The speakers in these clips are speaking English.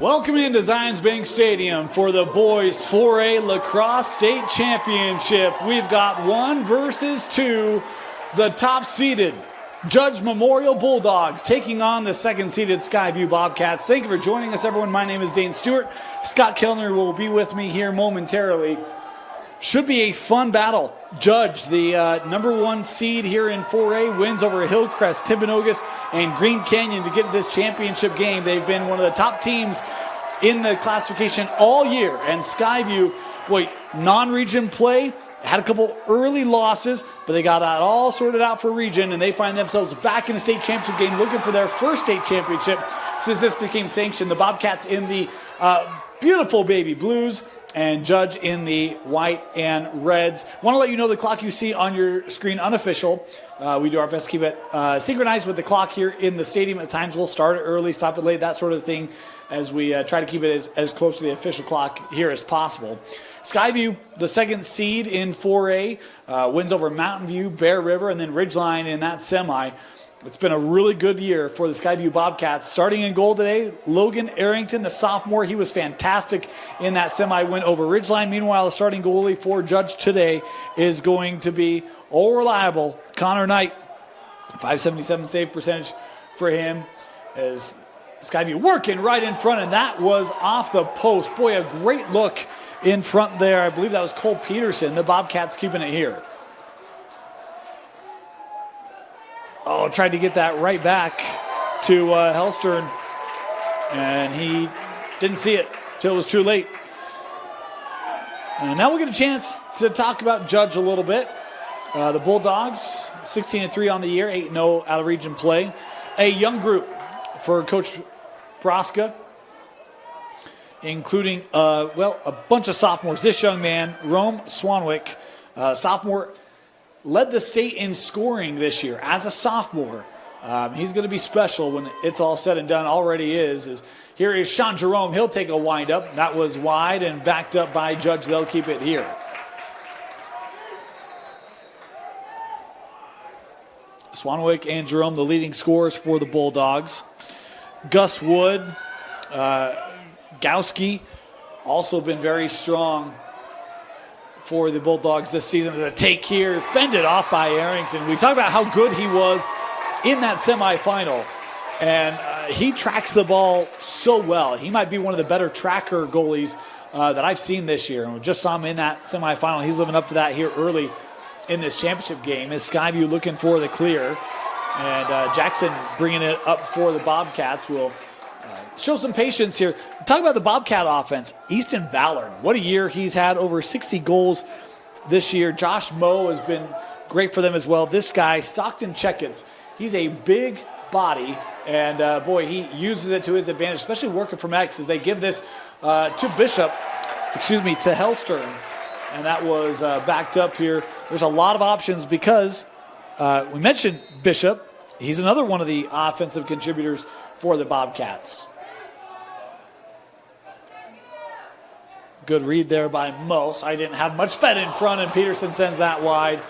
Welcome into Zions Bank Stadium for the boys 4A Lacrosse State Championship. We've got 1 versus 2, the top-seeded Judge Memorial Bulldogs taking on the second-seeded Skyview Bobcats. Thank you for joining us, everyone. My name is Dane Stewart. Scott Kellner will be with me here momentarily. Should be a fun battle. Judge, the number 1 seed here in 4A, wins over Hillcrest, Timpanogos, and Green Canyon to get to this championship game. They've been one of the top teams in the classification all year. And Skyview, non-region play, had a couple early losses, but they got that all sorted out for region, and they find themselves back in the state championship game looking for their first state championship since this became sanctioned. The Bobcats in the beautiful baby blues, and Judge in the white and reds. Want to let you know the clock you see on your screen, unofficial. We do our best to keep it synchronized with the clock here in the stadium. At times we'll start it early, stop it late, that sort of thing, as we try to keep it as close to the official clock here as possible. Skyview, the second seed in 4A, wins over Mountain View, Bear River, and then Ridgeline in that semi. It's been a really good year for the Skyview Bobcats. Starting in goal today, Logan Arrington, the sophomore. He was fantastic in that semi win over Ridgeline. Meanwhile, the starting goalie for Judge today is going to be reliable Connor Knight. 577 save percentage for him as Skyview working right in front, and that was off the post. Boy, a great look in front there. I believe that was Cole Peterson. The Bobcats keeping it here. Oh, tried to get that right back to Hellstern, and he didn't see it till it was too late. And now we'll get a chance to talk about Judge a little bit. The Bulldogs, 16-3 on the year, 8-0 out of region play. A young group for Coach Broska, including a bunch of sophomores. This young man, Rome Swanwick, sophomore, led the state in scoring this year as a sophomore. He's going to be special when it's all said and done. Already is. Here is Sean Jerome. He'll take a wind-up. That was wide and backed up by Judge. They'll keep it here. Swanwick and Jerome, the leading scorers for the Bulldogs. Gus Wood, Gowski, also been very strong for the Bulldogs this season. A take here, fended off by Arrington. We talked about how good he was in that semifinal, and he tracks the ball so well. He might be one of the better tracker goalies that I've seen this year, and we just saw him in that semifinal. He's living up to that here early in this championship game. As Skyview looking for the clear, and Jackson bringing it up for the Bobcats will show some patience here. Talk about the Bobcat offense. Easton Ballard, what a year he's had, over 60 goals this year. Josh Moe has been great for them as well. This guy, Stockton Checkets, he's a big body, and boy, he uses it to his advantage, especially working from X as they give this to Hellstern, and that was backed up here. There's a lot of options because we mentioned Bishop. He's another one of the offensive contributors for the Bobcats. Good read there by Moe. I didn't have much fed in front, and Peterson sends that wide.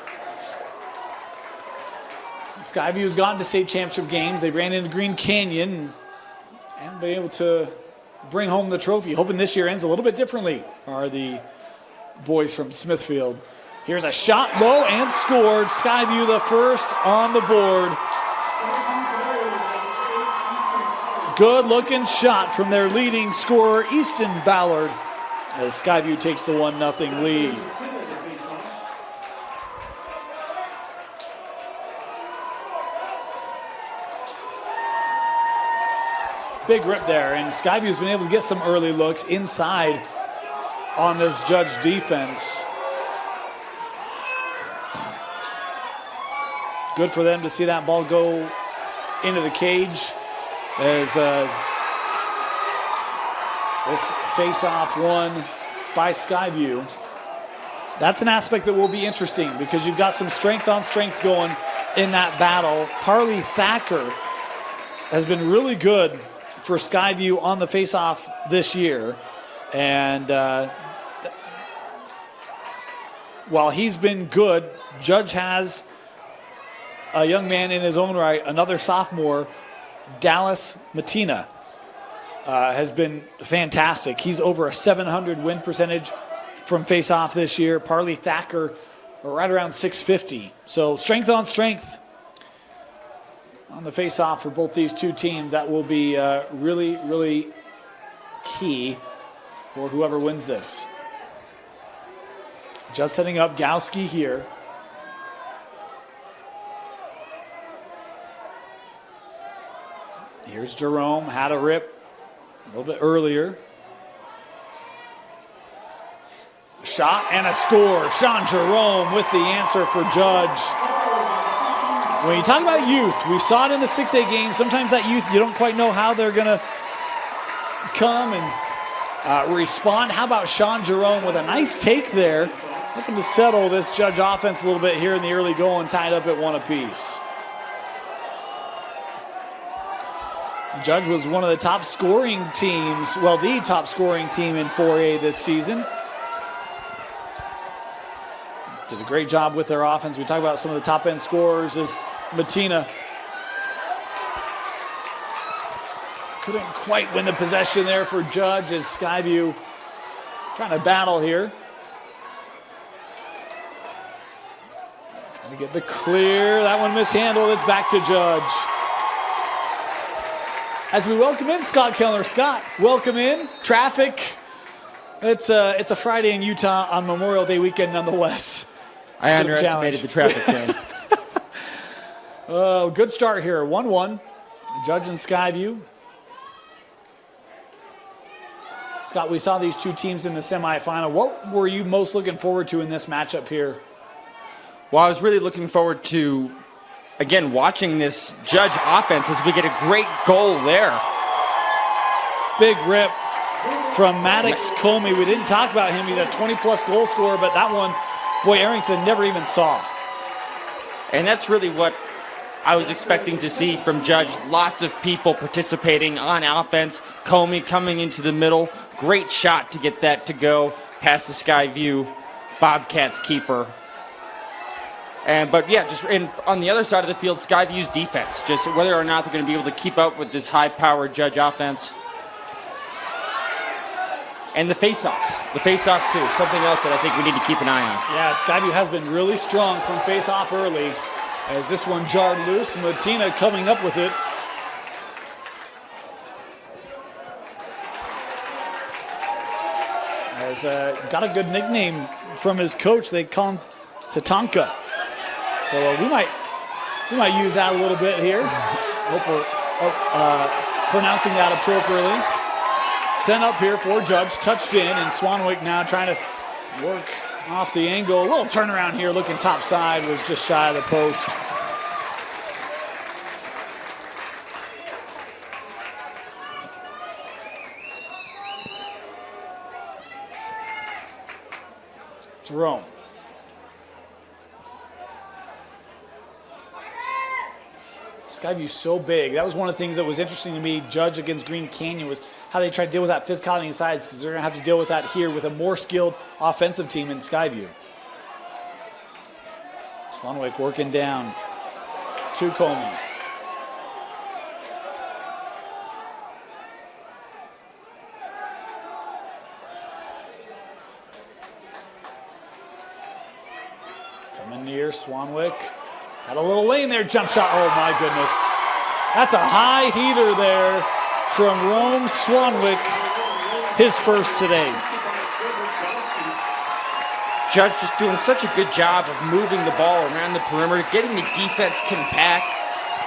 Skyview's gotten to state championship games. They ran into Green Canyon and haven't been able to bring home the trophy. Hoping this year ends a little bit differently are the boys from Smithfield. Here's a shot low and scored. Skyview the first on the board. Good looking shot from their leading scorer, Easton Ballard, as Skyview takes the 1-0 lead. Big rip there, and Skyview's been able to get some early looks inside on this Judge defense. Good for them to see that ball go into the cage as this face-off won by Skyview. That's an aspect that will be interesting because you've got some strength on strength going in that battle. Harley Thacker has been really good for Skyview on the face-off this year. And while he's been good, Judge has a young man in his own right, another sophomore, Dallas Matina. has been fantastic. He's over a 700 win percentage from face-off this year. Parley Thacker right around 650. So strength on strength on the face-off for both these two teams. That will be really, really key for whoever wins this. Just setting up Gowski here. Here's Jerome, had a rip a little bit earlier. Shot and a score. Sean Jerome with the answer for Judge. When you talk about youth, we saw it in the 6A game. Sometimes that youth, you don't quite know how they're going to come and respond. How about Sean Jerome with a nice take there, hoping to settle this Judge offense a little bit here in the early going, tied up at 1 apiece. Judge was one of the top scoring teams, well, the top scoring team in 4A this season. Did a great job with their offense. We talk about some of the top-end scorers as Matina couldn't quite win the possession there for Judge as Skyview trying to battle here. Trying to get the clear. That one mishandled. It's back to Judge. As we welcome in Scott Kellner. Scott, welcome in. Traffic. It's a Friday in Utah on Memorial Day weekend nonetheless. I underestimated the traffic jam. Good start here. 1-1. Judge and Skyview. Scott, we saw these two teams in the semifinal. What were you most looking forward to in this matchup here? Well, I was really looking forward to, again, watching this Judge offense as we get a great goal there. Big rip from Maddox Comey. We didn't talk about him. He's a 20-plus goal scorer, but that one, boy, Arrington never even saw. And that's really what I was expecting to see from Judge. Lots of people participating on offense. Comey coming into the middle. Great shot to get that to go past the Skyview Bobcats keeper. But yeah, just on the other side of the field, Skyview's defense, just whether or not they're going to be able to keep up with this high-powered Judge offense. And the face-offs too, something else that I think we need to keep an eye on. Yeah, Skyview has been really strong from face-off early as this one jarred loose. Matina coming up with it. Has got a good nickname from his coach. They call him Tatanka. So we might use that a little bit here. Hope we're pronouncing that appropriately. Sent up here for Judge, touched in, and Swanwick now trying to work off the angle. A little turnaround here, looking top side, was just shy of the post. Jerome. Skyview's so big. That was one of the things that was interesting to me, Judge against Green Canyon, was how they tried to deal with that physicality inside, because they're going to have to deal with that here with a more skilled offensive team in Skyview. Swanwick working down to Comey. Coming near Swanwick. Had a little lane there, jump shot. Oh my goodness. That's a high heater there from Rome Swanwick, his first today. Judge just doing such a good job of moving the ball around the perimeter, getting the defense compact.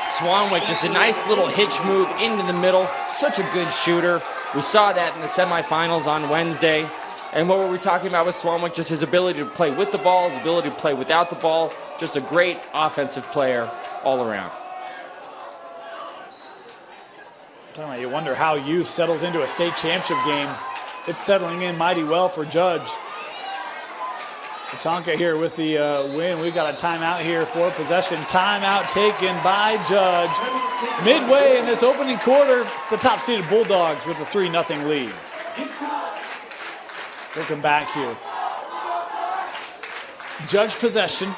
Swanwick, just a nice little hitch move into the middle. Such a good shooter. We saw that in the semifinals on Wednesday. And what were we talking about with Swanwick? Just his ability to play with the ball, his ability to play without the ball. Just a great offensive player all around. You wonder how youth settles into a state championship game. It's settling in mighty well for Judge. Tatanka here with the win. We've got a timeout here for possession. Timeout taken by Judge. Midway in this opening quarter, it's the top-seeded Bulldogs with a 3-0 lead. Looking back here. Judge possession.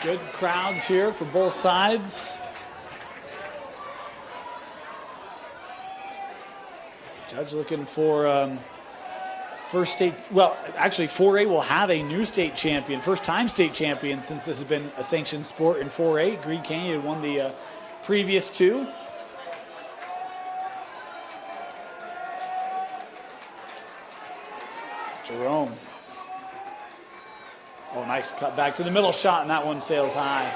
Good crowds here for both sides. Judge looking for first state. Well, actually, 4A will have a new state champion, first-time state champion since this has been a sanctioned sport in 4A. Green Canyon had won the previous two. Jerome. Oh, nice cut back to the middle shot, and that one sails high.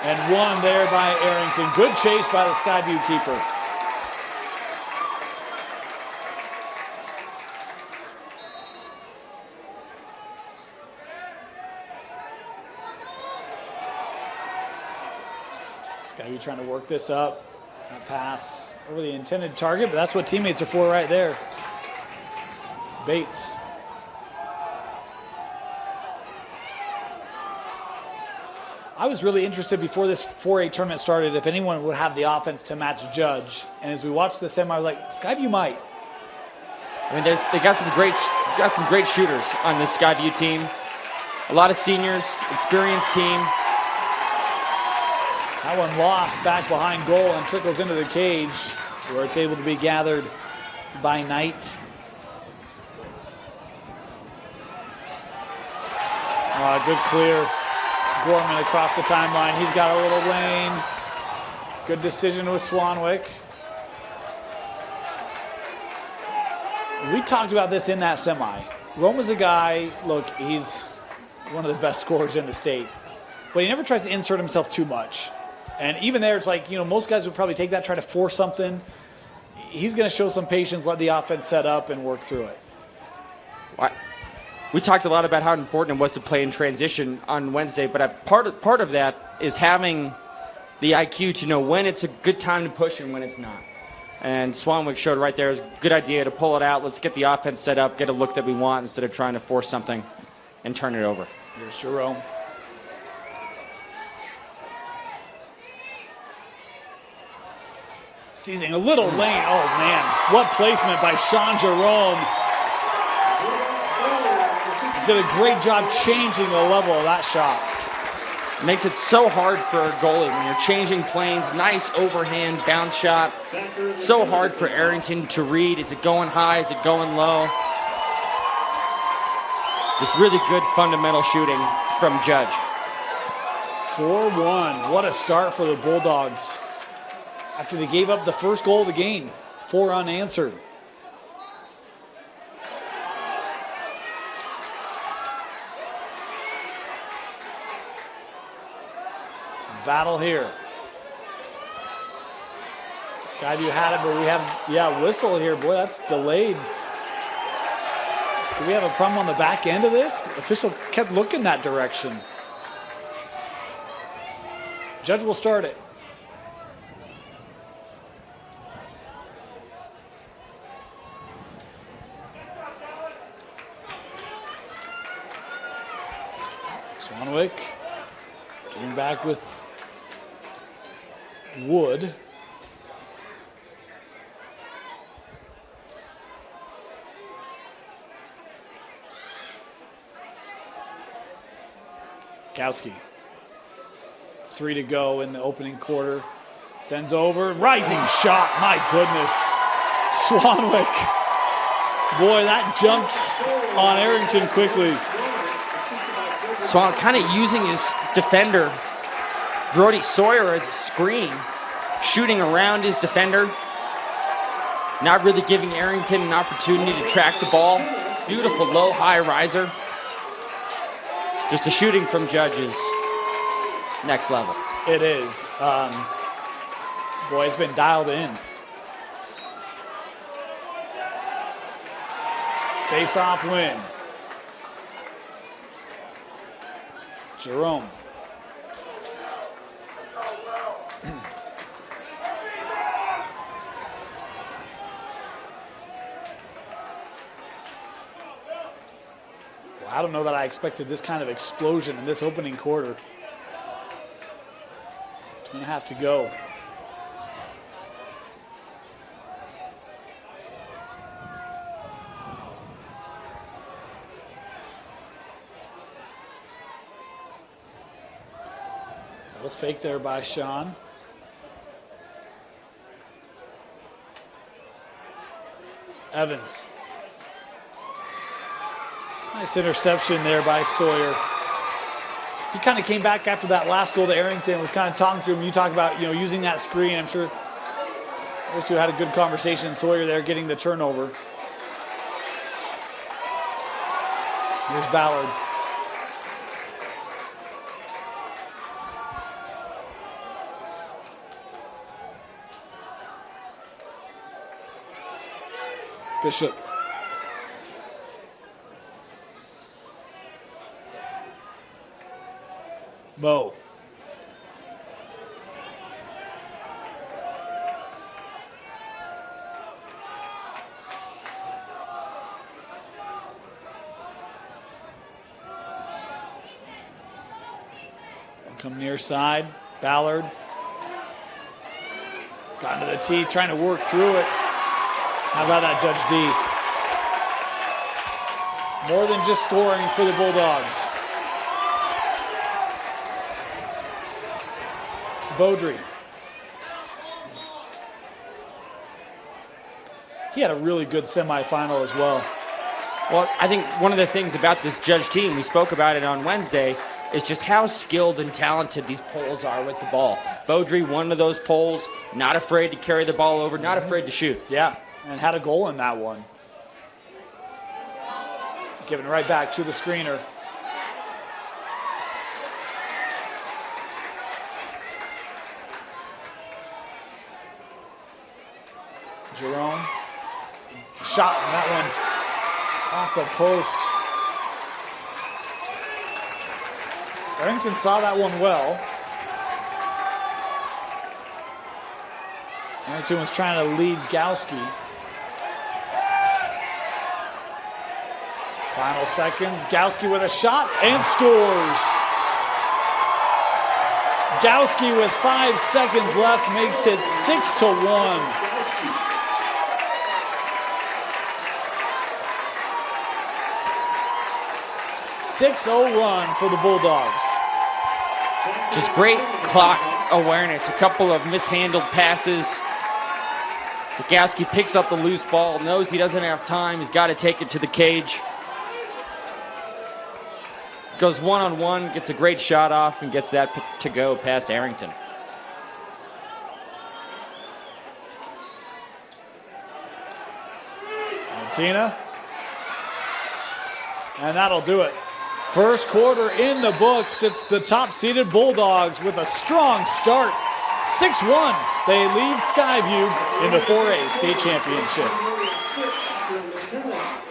And one there by Arrington. Good chase by the Skyview keeper. Skyview trying to work this up. That pass over the intended target, but that's what teammates are for right there. Bates. I was really interested before this 4A tournament started if anyone would have the offense to match Judge. And as we watched the semi, I was like, Skyview might. I mean, they got some great shooters on this Skyview team. A lot of seniors, experienced team. That one lost back behind goal and trickles into the cage where it's able to be gathered by Knight. Good clear. Gorman across the timeline. He's got a little lane. Good decision with Swanwick. We talked about this in that semi. Roma's a guy, look, he's one of the best scorers in the state, but he never tries to insert himself too much. And even there, it's like, most guys would probably take that, try to force something. He's going to show some patience, let the offense set up, and work through it. We talked a lot about how important it was to play in transition on Wednesday, but part of that is having the IQ to know when it's a good time to push and when it's not. And Swanwick showed right there, it was a good idea to pull it out. Let's get the offense set up, get a look that we want instead of trying to force something and turn it over. Here's Jerome. Seizing a little lane. Oh, man. What placement by Sean Jerome. Did a great job changing the level of that shot. Makes it so hard for a goalie when you're changing planes. Nice overhand bounce shot. So hard for Arrington to read. Is it going high? Is it going low? Just really good fundamental shooting from Judge. 4-1. What a start for the Bulldogs. After they gave up the first goal of the game. 4 unanswered. Battle here. Skyview had it, but we have, whistle here. Boy, that's delayed. Do we have a problem on the back end of this? The official kept looking that direction. Judge will start it. Swanwick getting back with Wood. Gowski. 3 to go in the opening quarter. Sends over. Rising shot. My goodness. Swanwick. Boy, that jumped on Arrington quickly. Swan kind of using his defender, Brody Sawyer, as a screen, shooting around his defender, not really giving Arrington an opportunity to track the ball. Beautiful low-high riser. Just the shooting from Judges, next level. It is. Boy, it's been dialed in. Face-off win. Jerome. Well, I don't know that I expected this kind of explosion in this opening quarter. 2.5 to go. Little fake there by Sean. Evans. Nice interception there by Sawyer. He kind of came back after that last goal to Arrington, was kind of talking to him. You talk about, using that screen. I'm sure those two had a good conversation. Sawyer there getting the turnover. Here's Ballard. Bishop. Mo. Come near side. Ballard. Got into the tee, trying to work through it. How about that, Judge D? More than just scoring for the Bulldogs. Beaudry. He had a really good semifinal as well. Well, I think one of the things about this Judge team, we spoke about it on Wednesday, is just how skilled and talented these poles are with the ball. Beaudry, one of those poles, not afraid to carry the ball over, not afraid to shoot. Yeah, and had a goal in that one. Giving it right back to the screener. Jerome. Shot on that one off the post. Arrington saw that one well. Arrington was trying to lead Gowski. Final seconds. Gowski with a shot and scores. Gowski with 5 seconds left makes it 6-1. Run for the Bulldogs. Just great clock awareness. A couple of mishandled passes. Gowski picks up the loose ball, knows he doesn't have time. He's got to take it to the cage. Goes one-on-one, gets a great shot off, and gets that to go past Arrington. Martina. And that'll do it. First quarter in the books. It's the top-seeded Bulldogs with a strong start. 6-1. They lead Skyview in the 4A state championship.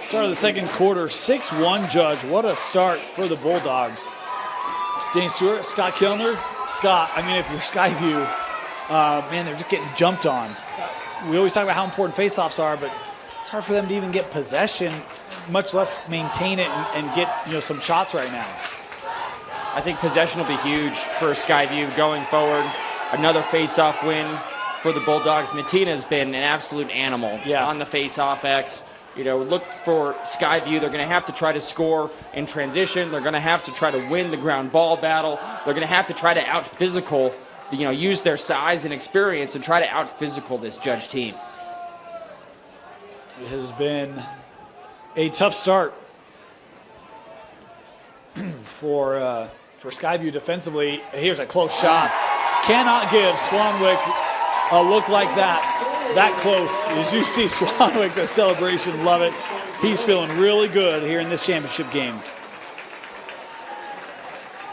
Start of the second quarter, 6-1 Judge. What a start for the Bulldogs. Dane Stewart, Scott Kilner. Scott, I mean, if you're Skyview, man, they're just getting jumped on. We always talk about how important faceoffs are, but it's hard for them to even get possession, much less maintain it and get some shots right now. I think possession will be huge for Skyview going forward. Another face-off win for the Bulldogs. Matina's been an absolute animal on the face-off X. Look for Skyview. They're going to have to try to score in transition. They're going to have to try to win the ground ball battle. They're going to have to try to out-physical, use their size and experience and try to out-physical this Judge team. It has been a tough start for Skyview defensively. Here's a close shot. Cannot give Swanwick a look like that close. As you see Swanwick, the celebration, love it. He's feeling really good here in this championship game.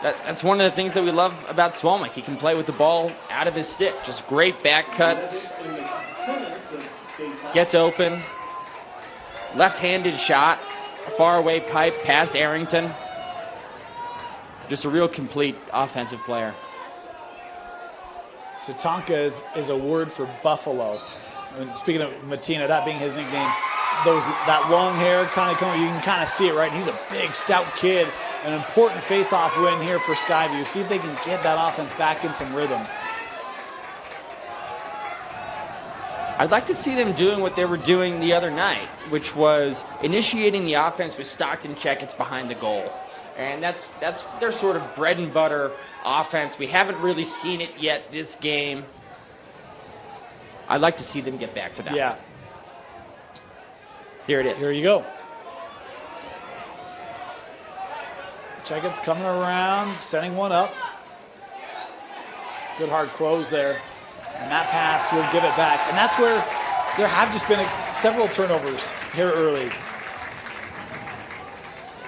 That's one of the things that we love about Swanwick. He can play with the ball out of his stick. Just great back cut. Gets open. Left-handed shot. A faraway pipe past Arrington. Just a real complete offensive player. Tatanka is a word for buffalo. And speaking of Matina, that being his nickname, that long hair kind of coming, you can kind of see it, right? He's a big, stout kid. An important face-off win here for Skyview. See if they can get that offense back in some rhythm. I'd like to see them doing what they were doing the other night, which was initiating the offense with Stockton Checkets behind the goal. And that's their sort of bread and butter offense. We haven't really seen it yet this game. I'd like to see them get back to that. Yeah. Here it is. Here you go. Checkett's coming around, setting one up. Good hard close there. And that pass will give it back. And that's where there have just been several turnovers here early.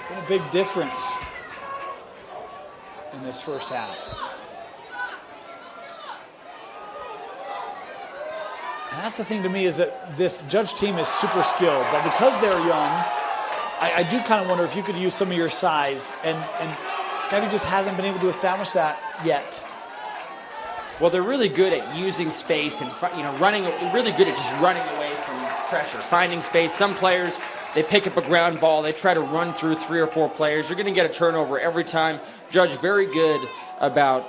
Been a big difference in this first half. And that's the thing to me, is that this Judge team is super skilled, but because they're young, I do kind of wonder if you could use some of your size, and Skyview just hasn't been able to establish that yet. Well, they're really good at using space and running. Really good at just running away from pressure, finding space. Some players, they pick up a ground ball, they try to run through 3 or 4 players. You're going to get a turnover every time. Judge very good about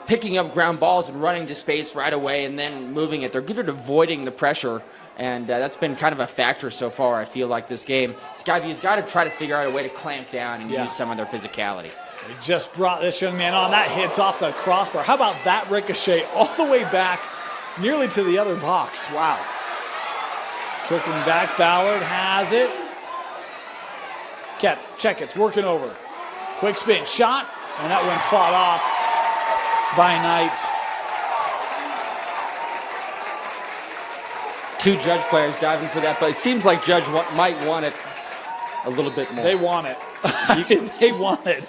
picking up ground balls and running to space right away and then moving it. They're good at avoiding the pressure, and that's been kind of a factor so far, I feel like, this game. Skyview's got to try to figure out a way to clamp down and use some of their physicality. They just brought this young man on. That hits off the crossbar. How about that ricochet all the way back nearly to the other box? Wow. Trickling back, Ballard has it. Checkett's working over. Quick spin, shot, and that one fought off by Knight. 2 Judge players diving for that, but it seems like Judge might want it a little bit more. They want it. They want it.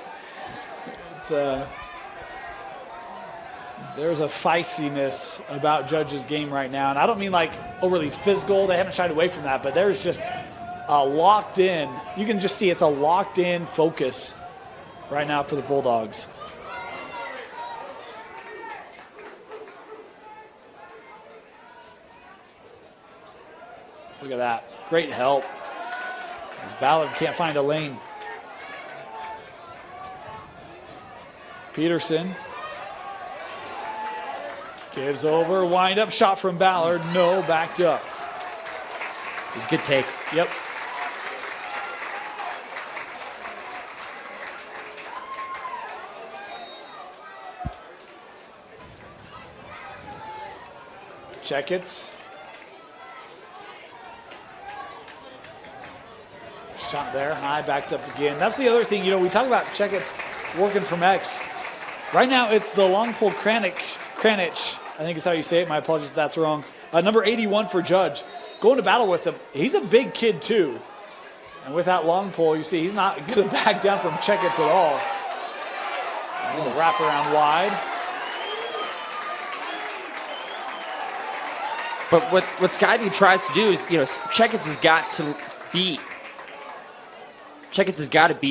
There's a feistiness about Judge's game right now, and I don't mean like overly physical. They haven't shied away from that, but there's just a locked in. You can just see it's a locked in focus right now for the Bulldogs. Look at that. Great help. As Ballard can't find a lane. Peterson gives over. Wind up shot from Ballard. No, backed up. It's a good take. Yep. Checkett's. Shot there, high, backed up again. That's the other thing, we talk about Checkett's working from X. Right now, it's the long pull Kranich, I think is how you say it. My apologies if that's wrong. Number 81 for Judge. Going to battle with him. He's a big kid, too. And with that long pull, you see he's not going to back down from Checkett's at all. A little wrap around wide. But what Skyview tries to do is, Checkett's has got to beat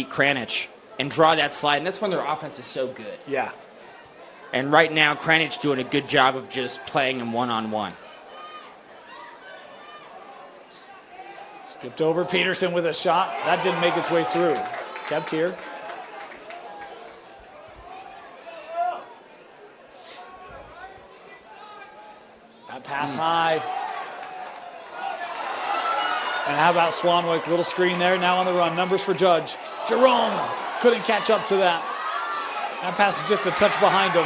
Kranich and draw that slide, and that's when their offense is so good. Yeah. And right now, Kranich doing a good job of just playing him one-on-one. Skipped over Peterson with a shot. That didn't make its way through. Kept here. That pass high. And how about Swanwick? Little screen there, now on the run. Numbers for Judge. Jerome couldn't catch up to that. That pass is just a touch behind him.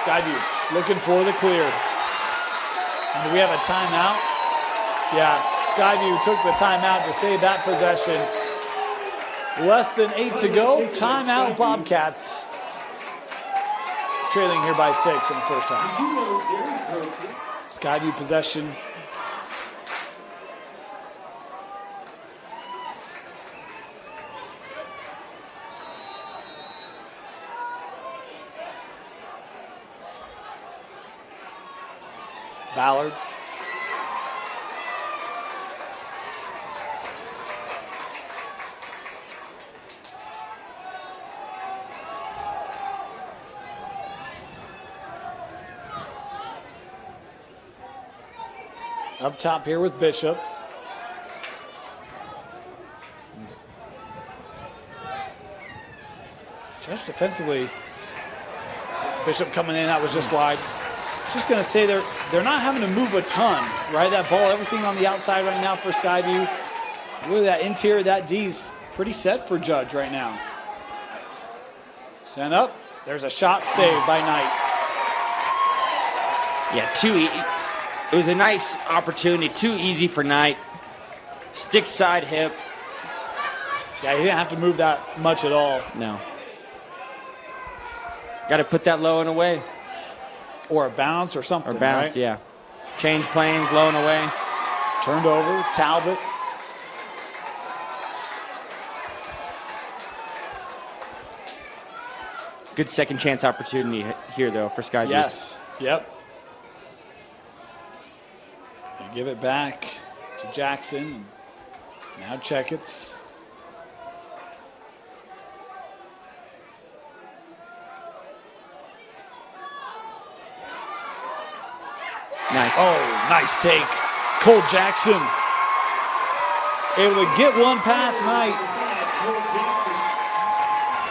Skyview looking for the clear. And do we have a timeout? Yeah, Skyview took the timeout to save that possession. Less than 8 to go. Timeout, Bobcats. Trailing here by 6 in the first half. Skyview possession. Ballard. Up top here with Bishop. Judge defensively. Bishop coming in, that was just wide. Just going to say they're not having to move a ton, right? That ball, everything on the outside right now for Skyview. Look at that interior, that D's pretty set for Judge right now. Sent up. There's a shot saved by Knight. Yeah, It was a nice opportunity, too easy for Knight. Stick side hip. Yeah, he didn't have to move that much at all. No. Got to put that low and away. Or a bounce or something, Or bounce, right? yeah. Change planes, low and away. Turned over, Talbot. Good second chance opportunity here, though, for Skyview. Yes, yep. They give it back to Jackson. Now Checkets. Nice. Oh, nice take. Cole Jackson able to get one past Knight.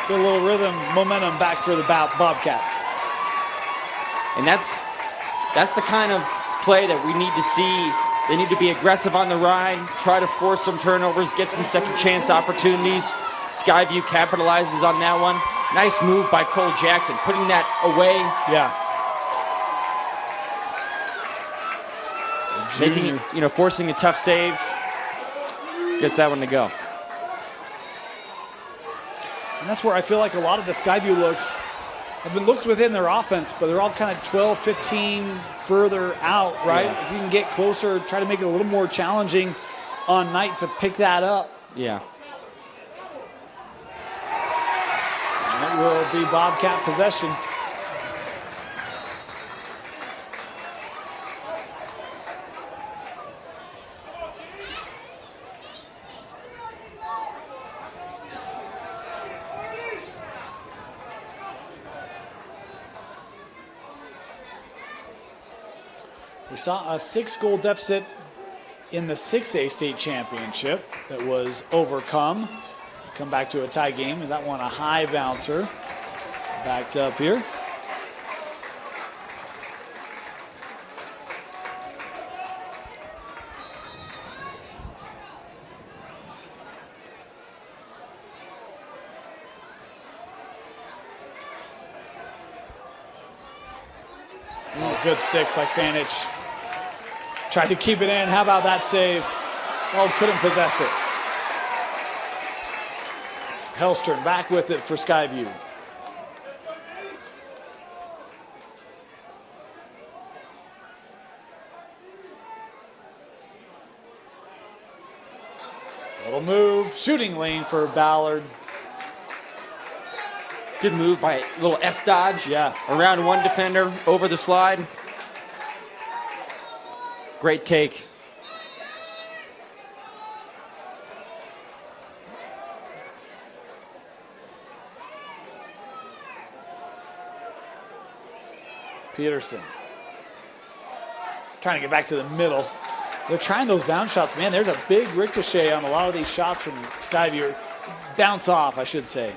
Get a little rhythm, momentum back for the Bobcats. And that's the kind of play that we need to see. They need to be aggressive on the ride, try to force some turnovers, get some second chance opportunities. Skyview capitalizes on that one. Nice move by Cole Jackson, putting that away. Yeah. Making it, forcing a tough save. Gets that one to go. And that's where I feel like a lot of the Skyview looks have been looks within their offense, but they're all kind of 12, 15 further out, right? Yeah. If you can get closer, try to make it a little more challenging on Knight to pick that up. Yeah. And it will be Bobcat possession. We saw a 6-goal deficit in the 6A state championship that was overcome. Come back to a tie game. Is that one a high bouncer? Backed up here. Oh, good stick by Fanich. Tried to keep it in. How about that save? Oh, couldn't possess it. Hellstrom back with it for Skyview. Little move. Shooting lane for Ballard. Good move by a little S dodge. Yeah. Around one defender, over the slide. Great take. Peterson. Trying to get back to the middle. They're trying those bounce shots. Man, there's a big ricochet on a lot of these shots from Skyview. Bounce off, I should say.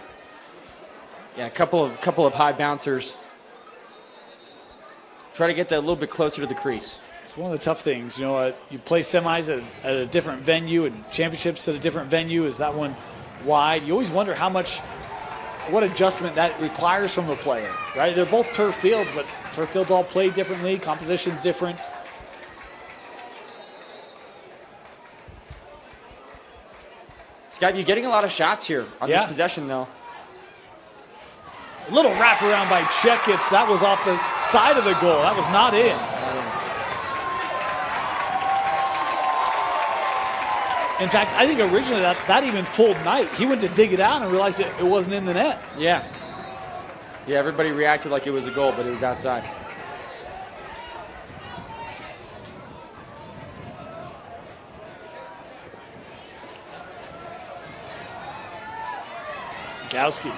Yeah, a couple of high bouncers. Try to get that a little bit closer to the crease. It's one of the tough things. You know, you play semis at a different venue and championships at a different venue. Is that one wide? You always wonder what adjustment that requires from a player, right? They're both turf fields, but turf fields all play differently. Composition's different. Skyview getting a lot of shots here on this possession, though. A little wraparound by Checkets. That was off the side of the goal. That was not in. In fact, I think originally that even fooled Knight. He went to dig it out and realized it wasn't in the net. Yeah. Yeah, everybody reacted like it was a goal, but it was outside. Gowski.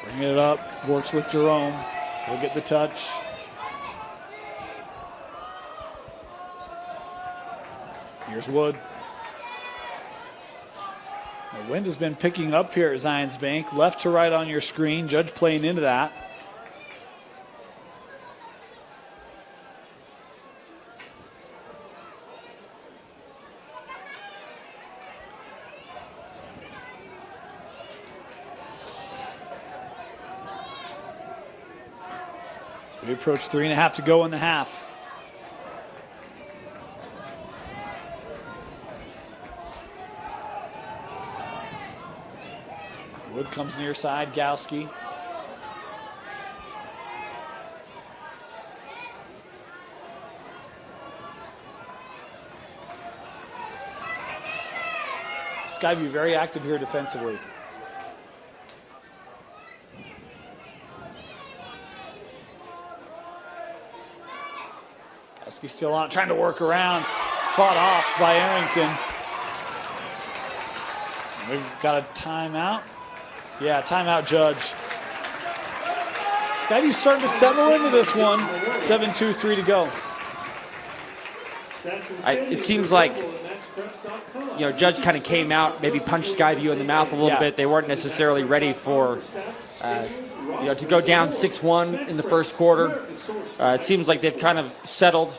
Bring it up. Works with Jerome. He'll get the touch. Here's Wood. The wind has been picking up here at Zions Bank. Left to right on your screen. Judge playing into that. We approach 3.5 to go in the half. Wood comes near side, Gowski. Skyview very active here defensively. Gowski still on it, trying to work around. Fought off by Arrington. We've got a timeout. Yeah, timeout, Judge. Skyview's starting to settle into this one. 7-2-3 to go. It seems like, Judge kind of came out, maybe punched Skyview in the mouth a little bit. They weren't necessarily ready for, to go down 6-1 in the first quarter. It seems like they've kind of settled,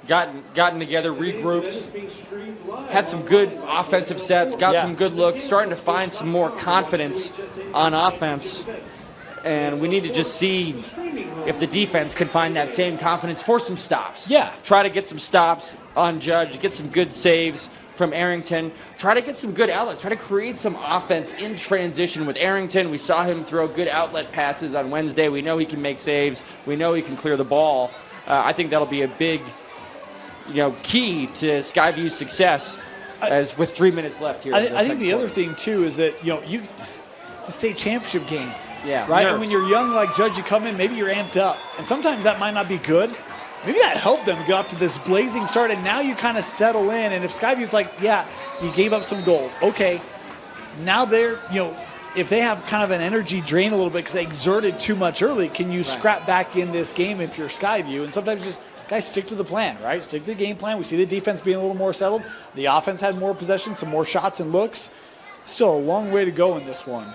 gotten together, regrouped, had some good offensive sets, got some good looks, starting to find some more confidence on offense. And we need to just see if the defense can find that same confidence for some stops. Yeah. Try to get some stops on Judge, get some good saves from Arrington. Try to get some good outlets. Try to create some offense in transition with Arrington. We saw him throw good outlet passes on Wednesday. We know he can make saves. We know he can clear the ball. I think that'll be a big, key to Skyview's success as with 3 minutes left here. I think the other thing, too, is that, it's a state championship game. Yeah. Right? Nerves. And when you're young like Judge, you come in, maybe you're amped up. And sometimes that might not be good. Maybe that helped them get off to this blazing start, and now you kind of settle in. And if Skyview's like, yeah, you gave up some goals. Okay. Now they're, if they have kind of an energy drain a little bit because they exerted too much early, can you scrap back in this game if you're Skyview? And sometimes just, guys, stick to the plan, right? Stick to the game plan. We see the defense being a little more settled. The offense had more possession, some more shots and looks. Still a long way to go in this one.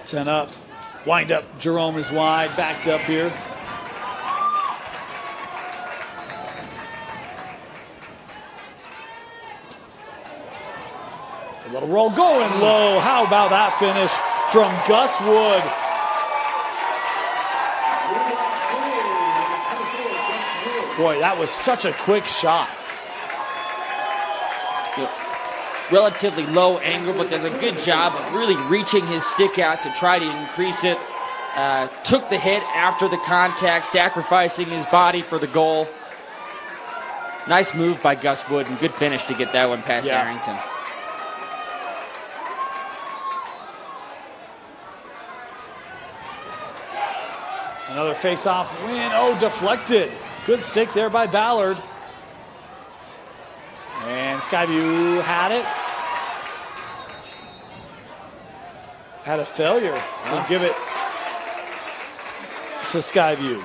Sent up, wind up, Jerome is wide, backed up here. A little roll going low. How about that finish from Gus Wood? Boy, that was such a quick shot. Relatively low angle, but does a good job of really reaching his stick out to try to increase it. Took the hit after the contact, sacrificing his body for the goal. Nice move by Gus Wood and good finish to get that one past Arrington. Another face-off win. Oh, deflected. Good stick there by Ballard. And Skyview had it. Had a failure. We'll give it to Skyview.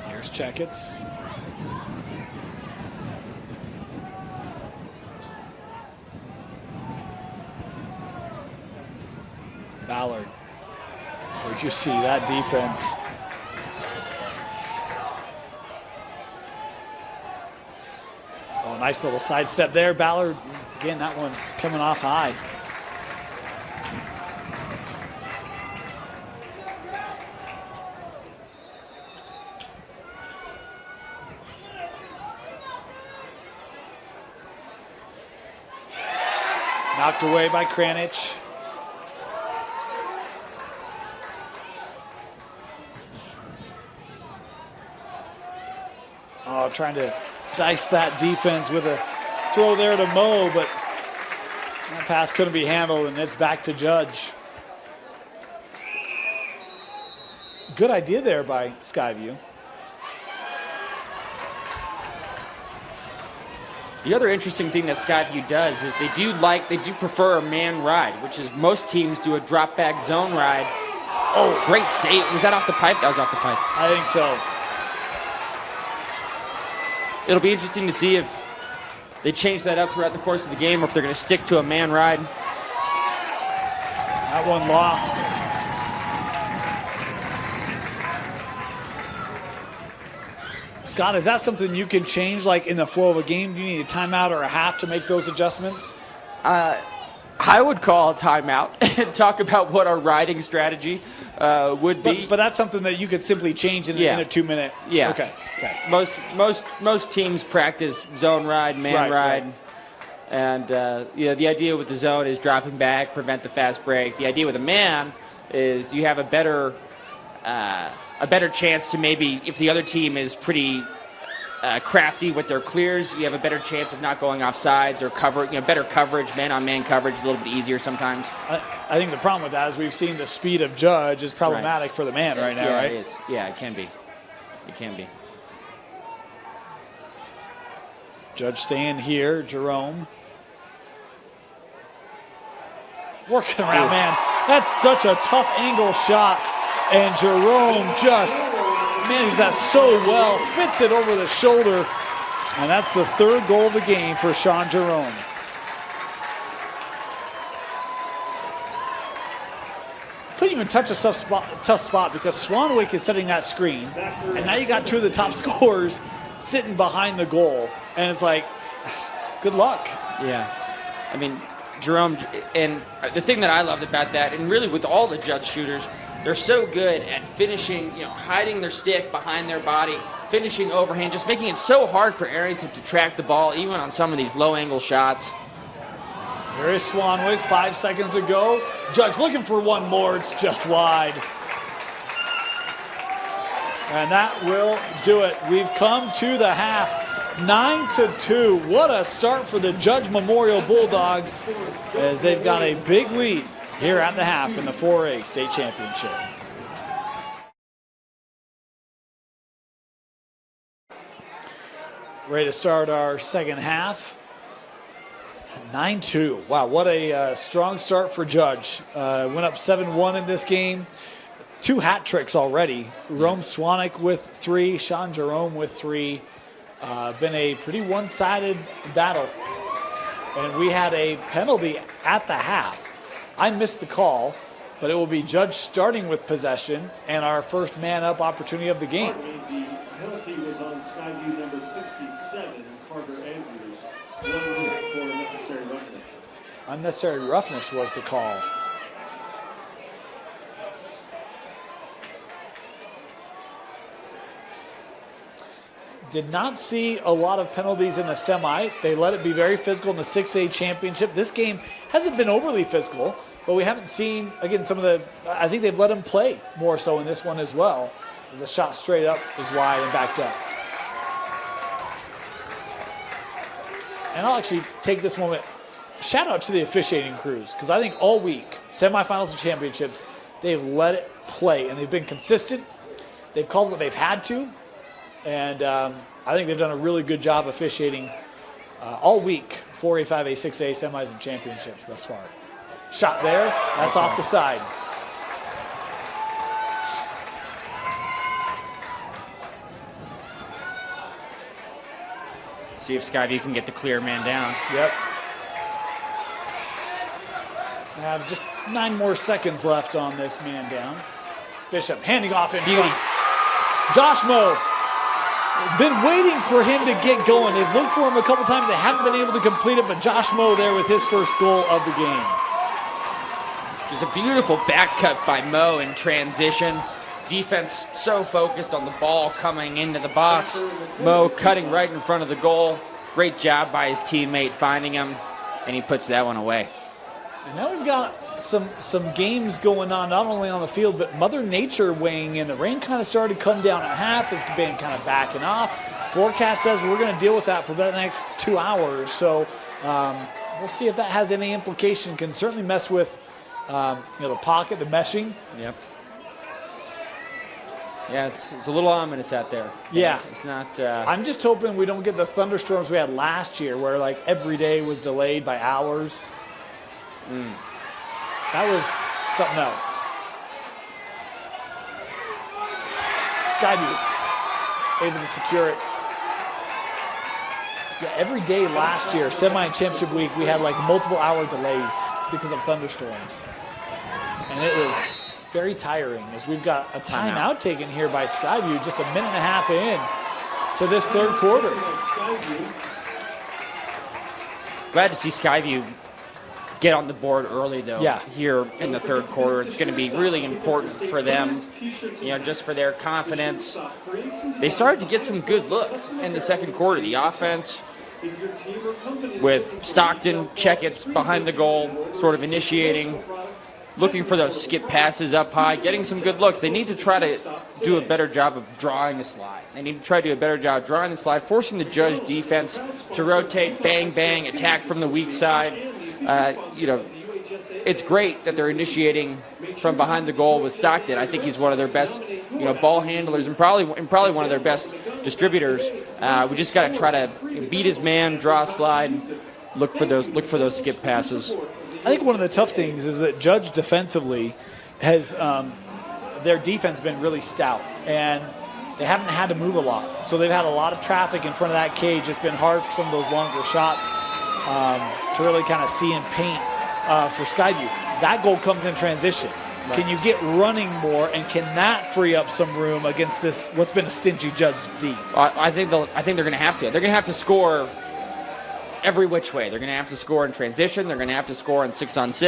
Here's Checkets. Ballard. Oh, you see that defense. Oh, nice little sidestep there. Ballard, again, that one coming off high. Knocked away by Kranich. Oh, trying to dice that defense with a throw there to Mo, but that pass couldn't be handled, and it's back to Judge. Good idea there by Skyview. The other interesting thing that Skyview does is they do prefer a man ride, which is most teams do a drop back zone ride Oh, great save. Was that off the pipe? That was off the pipe. I think so. It'll be interesting to see if they change that up throughout the course of the game or if they're going to stick to a man ride. That one lost. Scott, is that something you can change, like in the flow of a game? Do you need a timeout or a half to make those adjustments? I would call a timeout and talk about what our riding strategy would be. But that's something that you could simply change in a 2-minute. Yeah. Okay. Most teams practice zone ride, man ride. Right. And the idea with the zone is dropping back, prevent the fast break. The idea with a man is you have a better chance to maybe, if the other team is pretty crafty with their clears, you have a better chance of not going off sides or better coverage, man-on-man coverage, a little bit easier sometimes. I think the problem with that is we've seen the speed of Judge is problematic for the man right now, right? It is. Yeah, it can be. It can be. Judge staying here, Jerome. Working around, man. That's such a tough angle shot. And Jerome just manages that so well, fits it over the shoulder. And that's the third goal of the game for Sean Jerome. Putting you in touch a tough spot because Swanwick is setting that screen. And now you got two of the top scorers sitting behind the goal. And it's like, good luck. Yeah. I mean, Jerome, and the thing that I loved about that, and really with all the Judge shooters, they're so good at finishing, hiding their stick behind their body, finishing overhand, just making it so hard for Arrington to track the ball, even on some of these low-angle shots. There is Swanwick, 5 seconds to go. Judge looking for one more, it's just wide. And that will do it. We've come to the half. 9-2. What a start for the Judge Memorial Bulldogs as they've got a big lead here at the half in the 4A state championship. Ready to start our second half. 9-2. Wow, what a strong start for Judge. Went up 7-1 in this game. 2 hat tricks already. Rome Swanwick with 3, Sean Jerome with 3. Been a pretty one-sided battle. And we had a penalty at the half. I missed the call, but it will be Judge starting with possession and our first man-up opportunity of the game. The penalty was on Skyview number 67, Carter Andrews. 1 minute for unnecessary roughness. Unnecessary roughness was the call. Did not see a lot of penalties in the semi. They let it be very physical in the 6A championship. This game hasn't been overly physical, but we haven't seen, again, I think they've let him play more so in this one as well. As a shot straight up is wide and backed up. And I'll actually take this moment, shout out to the officiating crews, because I think all week, semifinals and championships, they've let it play, and they've been consistent. They've called what they've had to. And I think they've done a really good job officiating all week, 4A, 5A, 6A, semis, and championships thus far. Shot there, that's off the side. See if Skyview can get the clear man down. Yep. Have just 9 more seconds left on this man down. Bishop handing off in front. Josh Moe. Been waiting for him to get going. They've looked for him a couple times. They haven't been able to complete it, but Josh Moe there with his first goal of the game. There's a beautiful back cut by Moe in transition. Defense so focused on the ball coming into the box. Moe cutting right in front of the goal. Great job by his teammate finding him, and he puts that one away. And now we've got some games going on, not only on the field, but Mother Nature weighing in. The rain kind of started to come down at half. It's been kind of backing off. Forecast says we're going to deal with that for the next 2 hours. So we'll see if that has any implication. Can certainly mess with the pocket, the meshing. Yep. Yeah, it's a little ominous out there. Yeah. It's not... I'm just hoping we don't get the thunderstorms we had last year where, like, every day was delayed by hours. That was something else. Skyview able to secure it. Yeah, every day last year, semi-championship week, we had like multiple hour delays because of thunderstorms. And it was very tiring as we've got a timeout taken here by Skyview just a minute and a half in to this third quarter. Glad to see Skyview get on the board early, though, here in the third quarter. It's going to be really important for them, just for their confidence. They started to get some good looks in the second quarter. The offense with Stockton, Checketts behind the goal, sort of initiating, looking for those skip passes up high, getting some good looks. They need to try to do a better job of drawing the slide. They need to try to do a better job of drawing the slide, forcing the Judge defense to rotate, bang, bang, attack from the weak side. It's great that they're initiating from behind the goal with Stockton. I think he's one of their best, ball handlers and probably one of their best distributors. We just got to try to beat his man, draw a slide, look for those skip passes. I think one of the tough things is that Judge defensively has their defense been really stout, and they haven't had to move a lot. So they've had a lot of traffic in front of that cage. It's been hard for some of those longer shots to really kind of see and paint for Skyview. That goal comes in transition. Right. Can you get running more, and can that free up some room against this what's been a stingy Judge D? I think they're going to have to. They're going to have to score every which way. They're going to have to score in transition. They're going to have to score on 6-on-6.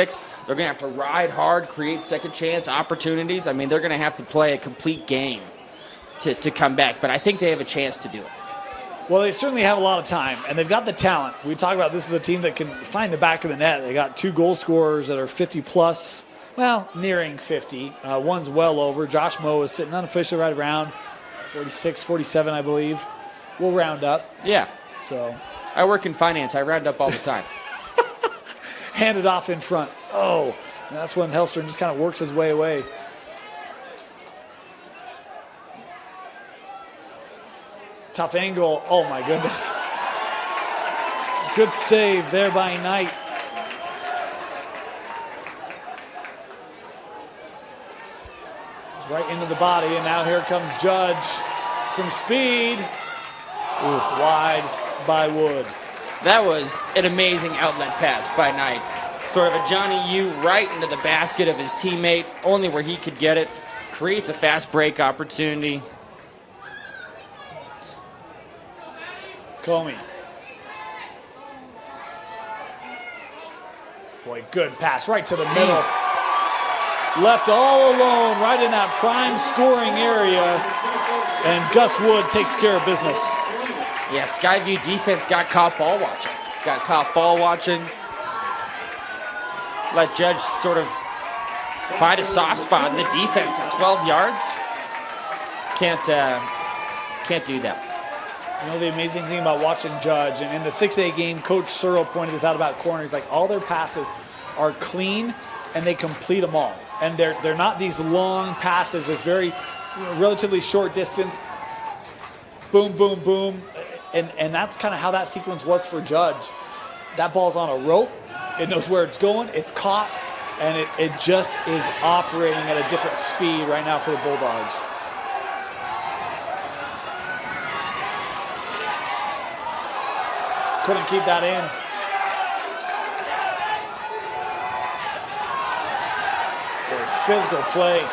They're going to have to ride hard, create second chance opportunities. I mean, they're going to have to play a complete game to come back. But I think they have a chance to do it. Well, they certainly have a lot of time, and they've got the talent. We talk about this is a team that can find the back of the net. They got 2 goal scorers that are 50-plus, well, nearing 50. One's well over. Josh Moe is sitting unofficially right around 46, 47, I believe. We'll round up. Yeah. So I work in finance. I round up all the time. Hand it off in front. Oh, and that's when Hellstrom just kind of works his way away. Tough angle. Oh, my goodness. Good save there by Knight. It's right into the body, and now here comes Judge. Some speed. Ooh, wide by Wood. That was an amazing outlet pass by Knight. Sort of a Johnny U right into the basket of his teammate, only where he could get it. Creates a fast break opportunity. Comey. Boy, good pass right to the middle. Left all alone right in that prime scoring area. And Gus Wood takes care of business. Yeah, Skyview defense got caught ball watching. Let Judge sort of find a soft spot in the defense at 12 yards. Can't do that. You know, the amazing thing about watching Judge, and in the 6A game, Coach Searle pointed this out about corners, like all their passes are clean and they complete them all. And they're not these long passes. It's very relatively short distance. Boom, boom, boom. And that's kind of how that sequence was for Judge. That ball's on a rope. It knows where it's going. It's caught. And it just is operating at a different speed right now for the Bulldogs. Couldn't keep that in. Physical play.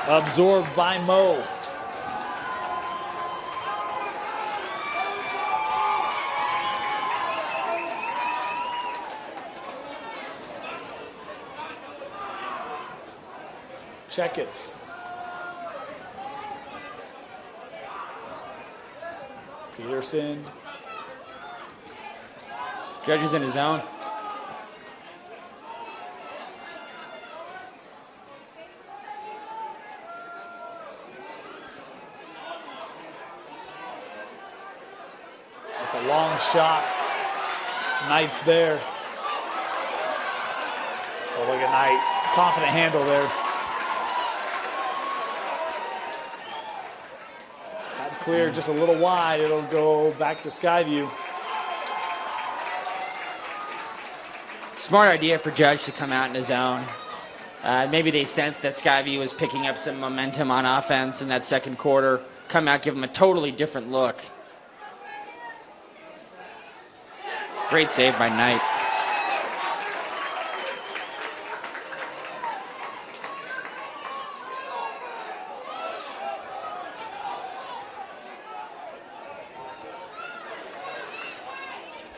Absorbed by Moe. Checketts. Peterson. Judge is in his zone. That's a long shot. Knight's there. Oh, look at Knight. Confident handle there. That's clear, just a little wide. It'll go back to Skyview. Smart idea for Judge to come out in his zone. Maybe they sensed that Skyview was picking up some momentum on offense in that second quarter. Come out, give them a totally different look. Great save by Knight.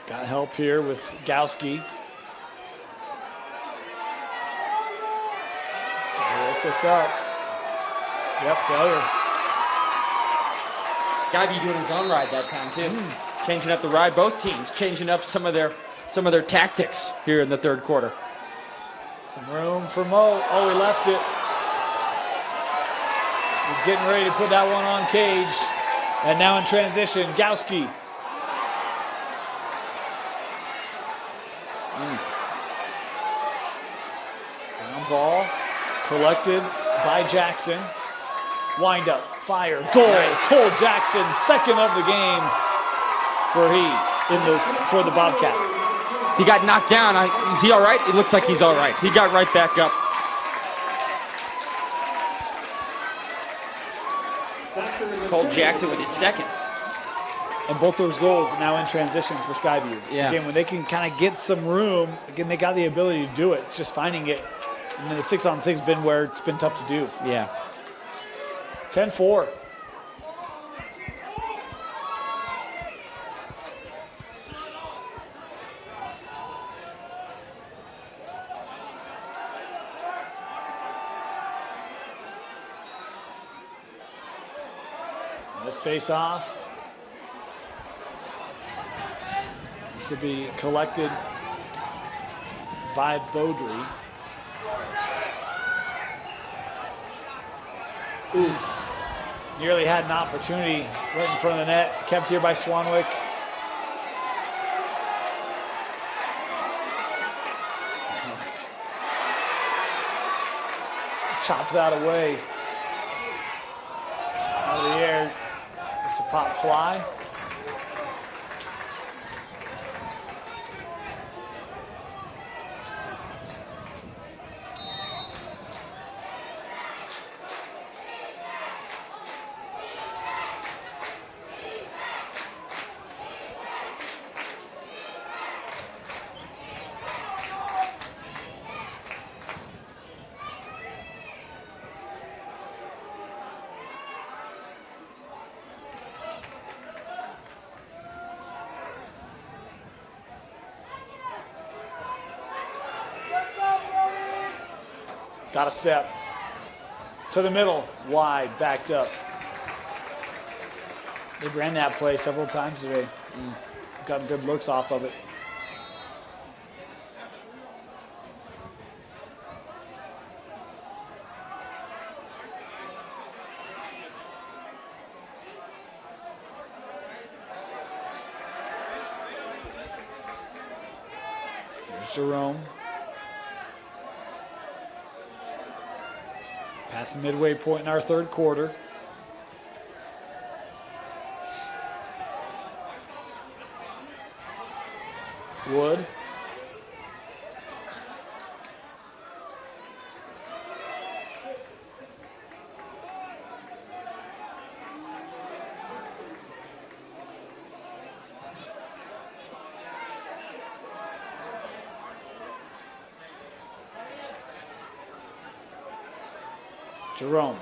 Got help here with Gowski. Look this up. Yep, failure. Skyview doing his own ride that time too. Changing up the ride. Both teams changing up some of their tactics here in the third quarter. Some room for Mo. Oh, he left it. He's getting ready to put that one on Cage. And now in transition, Gowski. Ground ball collected by Jackson. Wind up, fire, goal. Nice. Cole Jackson, second of the game for the Bobcats. He got knocked down. Is he all right? It looks like he's all right. He got right back up. Cole Jackson with his second. And both those goals are now in transition for Skyview. Yeah. Again, when they can kind of get some room, again, they got the ability to do it. It's just finding it. And the 6-on-6 has been where it's been tough to do. Yeah. 10-4. This face-off. This will be collected by Beaudry. Oof. Nearly had an opportunity right in front of the net. Kept here by Swanwick. Chopped that away. Out of the air. Just a pop fly. Got a step to the middle, wide, backed up. They ran that play several times today. Got good looks off of it. Here's Jerome. Past the midway point in our third quarter. Wood. Jerome.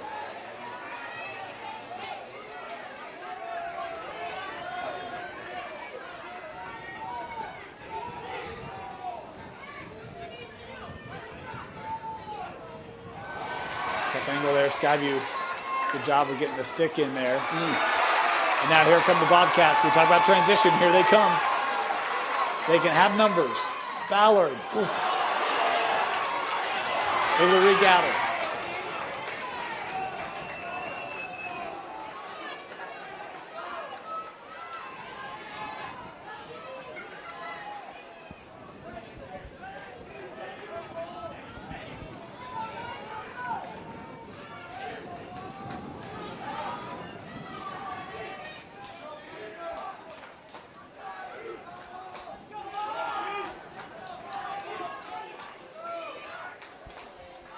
Tough angle there, Skyview. Good job of getting the stick in there. And now here come the Bobcats. We talk about transition. Here they come. They can have numbers. Ballard. Oof. Able to regather.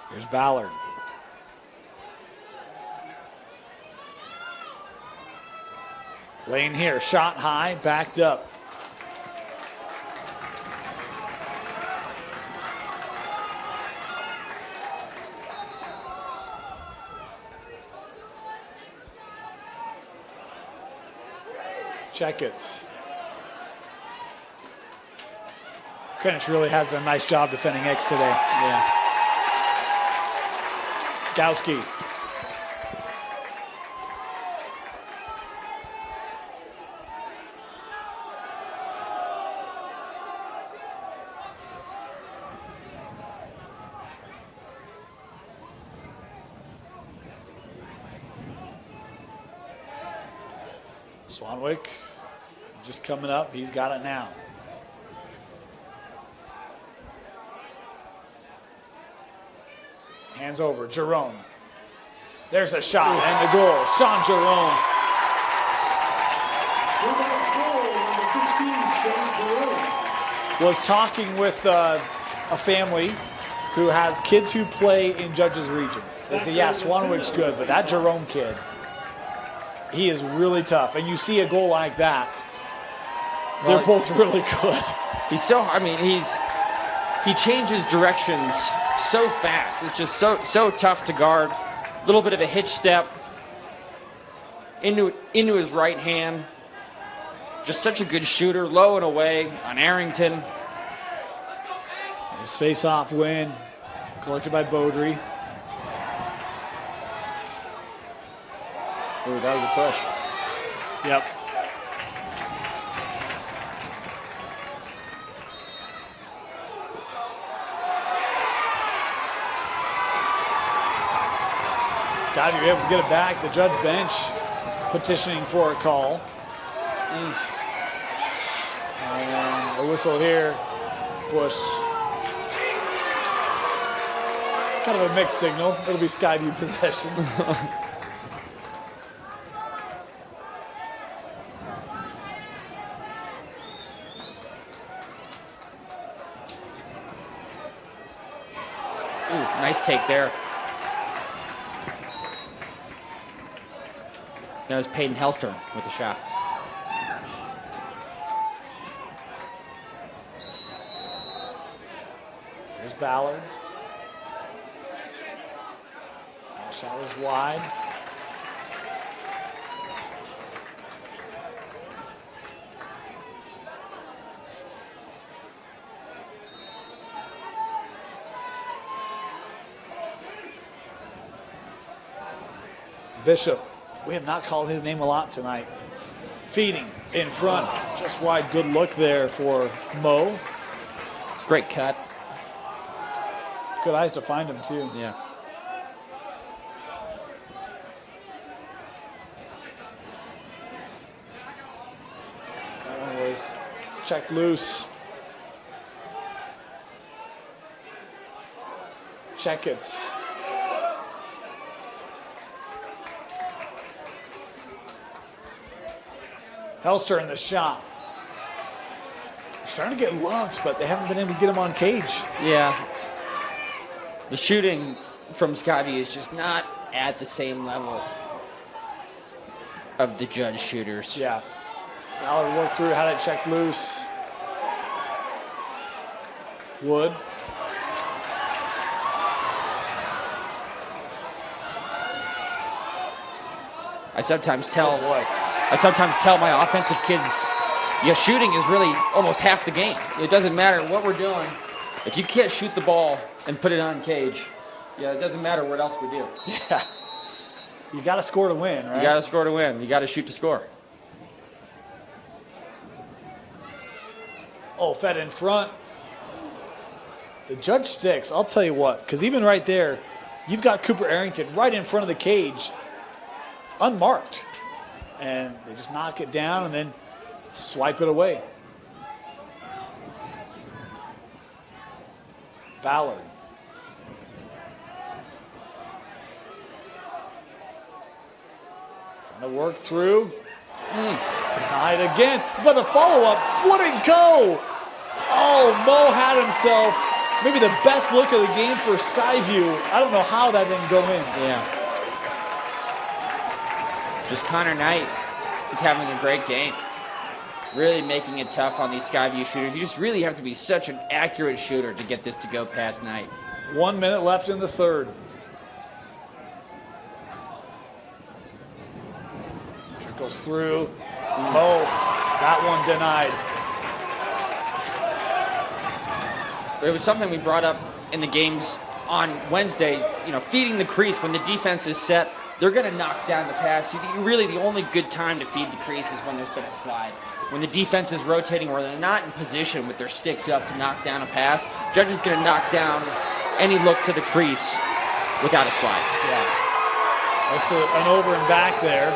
Here's Ballard. Lane here, shot high, backed up. Checkets. Greenwich really has done a nice job defending X today. Yeah. Gowski. Swanwick just coming up. He's got it now. Hands over. Jerome. There's a shot and the goal. Sean Jerome. Was talking with a family who has kids who play in Judges Region. They say, yeah, Swanwick's good, but that Jerome kid, he is really tough. And you see a goal like that, they're both really good. He's so, I mean, he changes directions so fast. It's just so tough to guard. A little bit of a hitch step into his right hand. Just such a good shooter, low and away on Arrington. His face-off win, collected by Beaudry. Ooh, that was a push. Yep. Scott, you're able to get it back. The judge bench petitioning for a call. And a whistle here. Bush. Kind of a mixed signal. It'll be Skyview possession. Nice take there. That was Peyton Hellstrom with the shot. Here's Ballard. That shot was wide. Bishop, we have not called his name a lot tonight. Feeding in front, just wide. Good look there for Mo. It's a great cut. Good eyes to find him too. Yeah. That one was checked loose. Checkets. Helster in the shot. They're starting to get looks, but they haven't been able to get him on cage. Yeah. The shooting from Scotty is just not at the same level of the judge shooters. Yeah. Ballard worked through, had it checked loose. Wood. I sometimes tell my offensive kids, yeah, shooting is really almost half the game. It doesn't matter what we're doing. If you can't shoot the ball and put it on cage, yeah, it doesn't matter what else we do. Yeah. You got to score to win, right? You got to score to win. You got to shoot to score. Oh, fed in front. The judge sticks. I'll tell you what, because even right there, you've got Cooper Arrington right in front of the cage, unmarked. And they just knock it down and then swipe it away. Ballard. Trying to work through. Denied again. But the follow-up wouldn't go. Oh, Mo had himself maybe the best look of the game for Skyview. I don't know how that didn't go in. Yeah. Just Connor Knight is having a great game. Really making it tough on these Skyview shooters. You just really have to be such an accurate shooter to get this to go past Knight. 1 minute left in the third. Trickles through. Oh, that one denied. It was something we brought up in the games on Wednesday, feeding the crease when the defense is set. They're going to knock down the pass. Really, the only good time to feed the crease is when there's been a slide. When the defense is rotating or they're not in position with their sticks up to knock down a pass, Judge is going to knock down any look to the crease without a slide. Yeah. That's an over and back there.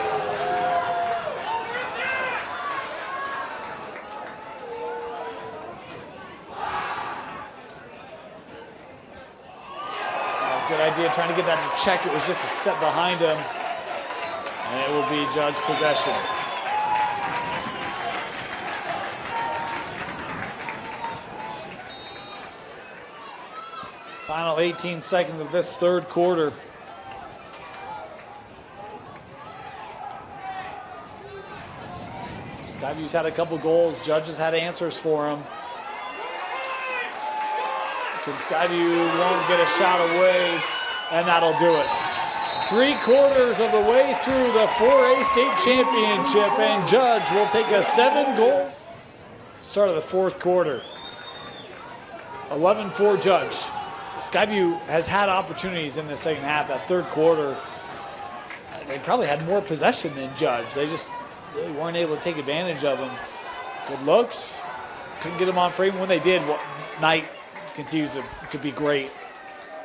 Good idea trying to get that in check. It was just a step behind him. And it will be Judge possession. Final 18 seconds of this third quarter. Skyview's had a couple goals. Judge has had answers for him. Can Skyview won't get a shot away, and that'll do it. 3/4 of the way through the 4A state championship, and Judge will take a 7-goal start of the fourth quarter. 11-4 Judge. Skyview has had opportunities in the second half. That third quarter, they probably had more possession than Judge. They just really weren't able to take advantage of them. Good looks. Couldn't get them on frame. When they did, Knight continues to be great,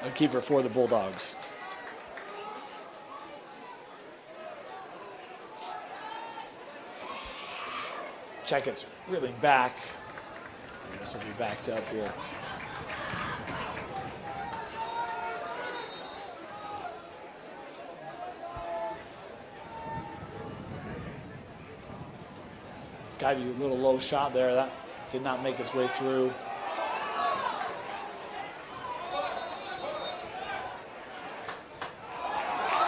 a keeper for the Bulldogs. Checkett's reeling back. This will be backed up here. Skyview, a little low shot there. That did not make its way through.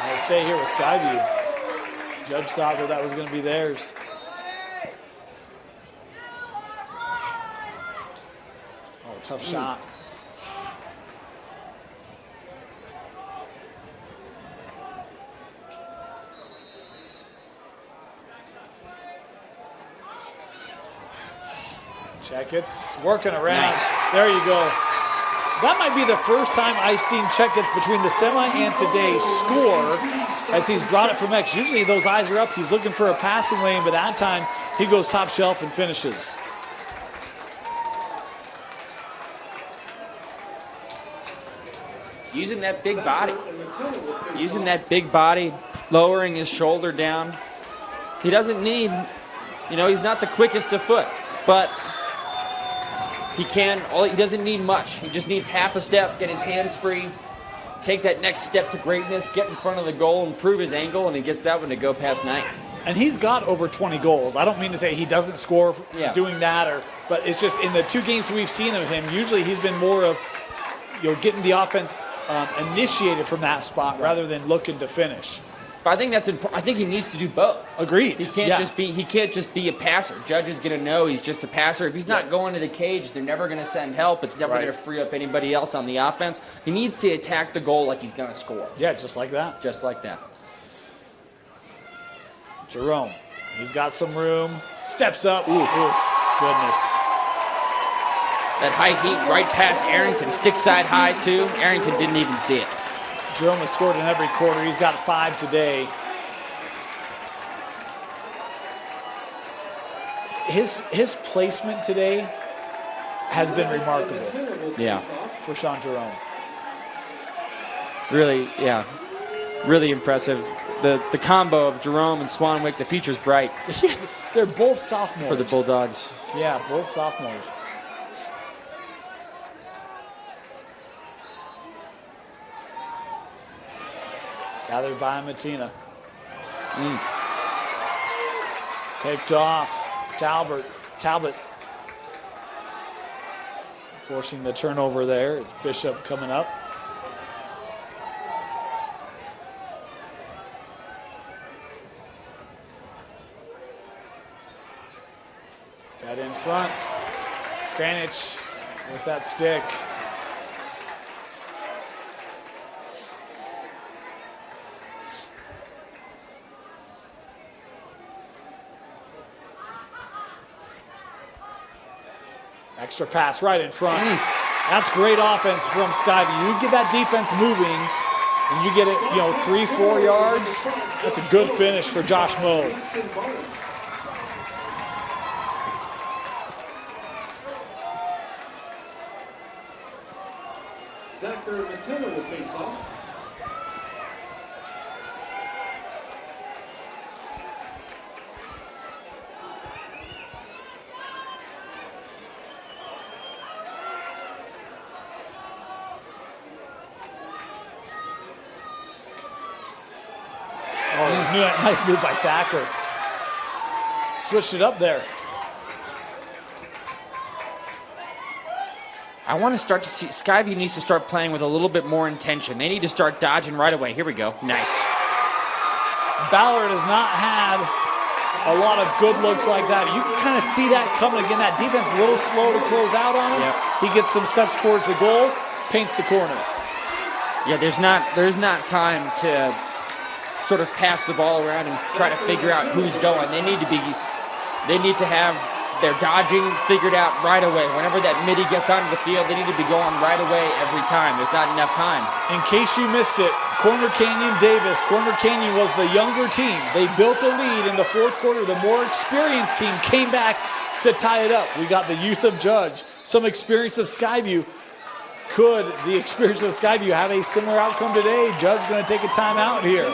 They'll stay here with Skyview. Judge thought that was going to be theirs. Oh, tough shot. Checkett's working around. Nice. There you go. That might be the first time I've seen Checkett's between the semi and today score as he's brought it from X. Usually those eyes are up. He's looking for a passing lane, but that time he goes top shelf and finishes. Using that big body. Using that big body, lowering his shoulder down. He doesn't need, he's not the quickest of foot, but he doesn't need much. He just needs half a step, get his hands free, take that next step to greatness, get in front of the goal, improve his angle, and he gets that one to go past Knight. And he's got over 20 goals. I don't mean to say he doesn't score doing that, but it's just in the two games we've seen of him, usually he's been more of getting the offense initiated from that spot rather than looking to finish. But I think that's I think he needs to do both. Agreed. He can't just be a passer. Judge is going to know he's just a passer. If he's not going to the cage, they're never going to send help. It's never going to free up anybody else on the offense. He needs to attack the goal like he's going to score. Yeah, just like that. Just like that. Jerome, he's got some room. Steps up. Ooh, goodness. That high heat right past Arrington. Stick side high, too. Arrington didn't even see it. Jerome has scored in every quarter. He's got 5 today. His placement today has been remarkable. Yeah. For Sean Jerome. Really, really impressive. The combo of Jerome and Swanwick, the future's bright. They're both sophomores. For the Bulldogs. Yeah, both sophomores. Gathered by Matina. Picked off. Talbot forcing the turnover there. It's Bishop coming up. Got in front. Kranich with that stick. Extra pass right in front. That's great offense from Skyview. You get that defense moving, and you get it, 3-4 yards. That's a good finish for Josh Moe. Zachary Matilda will face off. Nice move by Thacker. Switched it up there. I want to start to see, Skyview needs to start playing with a little bit more intention. They need to start dodging right away. Here we go. Nice. Ballard has not had a lot of good looks like that. You can kind of see that coming. Again, that defense a little slow to close out on him. Yep. He gets some steps towards the goal, paints the corner. Yeah, there's not time to sort of pass the ball around and try to figure out who's going. They need to have their dodging figured out right away. Whenever that midi gets onto the field, they need to be going right away every time. There's not enough time. In case you missed it, Corner Canyon Davis. Corner Canyon was the younger team. They built a lead in the fourth quarter. The more experienced team came back to tie it up. We got the youth of Judge, some experience of Skyview. Could the experience of Skyview have a similar outcome today? Judge going to take a timeout here.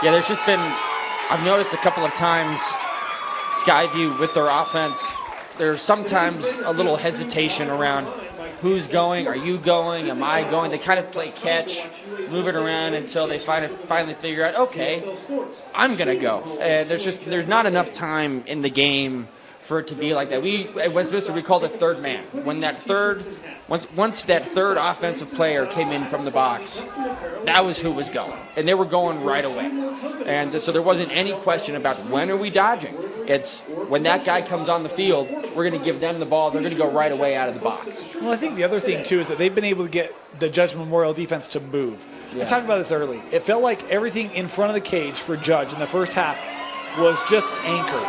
Yeah, there's just been, I've noticed a couple of times Skyview with their offense, there's sometimes a little hesitation around who's going, are you going, am I going? They kind of play catch, move it around until they finally figure out, okay, I'm going to go. And there's not enough time in the game for it to be like that. At Westminster, we called it third man. When that once that third offensive player came in from the box, that was who was going. And they were going right away. And so there wasn't any question about when are we dodging. It's when that guy comes on the field, we're going to give them the ball. They're going to go right away out of the box. Well, I think the other thing, too, is that they've been able to get the Judge Memorial defense to move. Yeah. I talked about this early. It felt like everything in front of the cage for Judge in the first half was just anchored.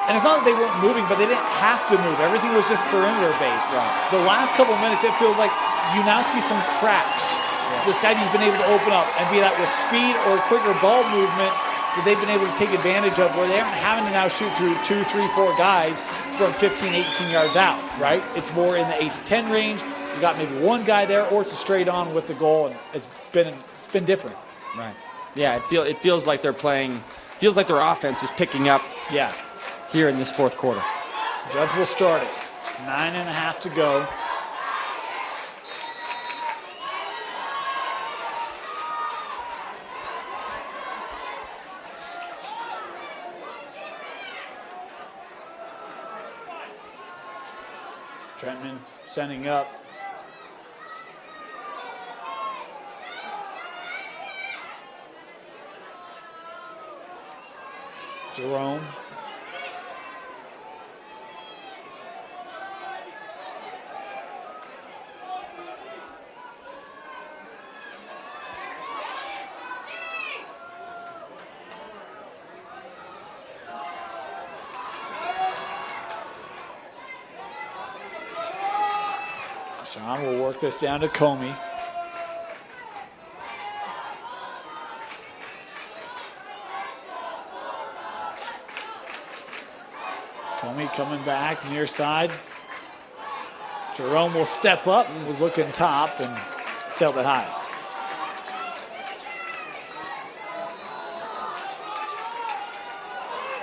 And it's not that they weren't moving, but they didn't have to move. Everything was just perimeter-based. Right. The last couple minutes, it feels like you now see some cracks. Yeah. This guy's been able to open up, and be that with speed or quicker ball movement that they've been able to take advantage of, where they aren't having to now shoot through 2, 3, 4 guys from 15, 18 yards out, right? It's more in the 8 to 10 range. You got maybe one guy there, or it's a straight on with the goal, and it's been different. Right. Yeah, it feels like they're playing, feels like their offense is picking up. Yeah. Here in this fourth quarter. Judge will start it. 9.5 to go. Trentman sending up. Jerome. Sean will work this down to Comey. Comey coming back near side. Jerome will step up and was looking top and sailed it high.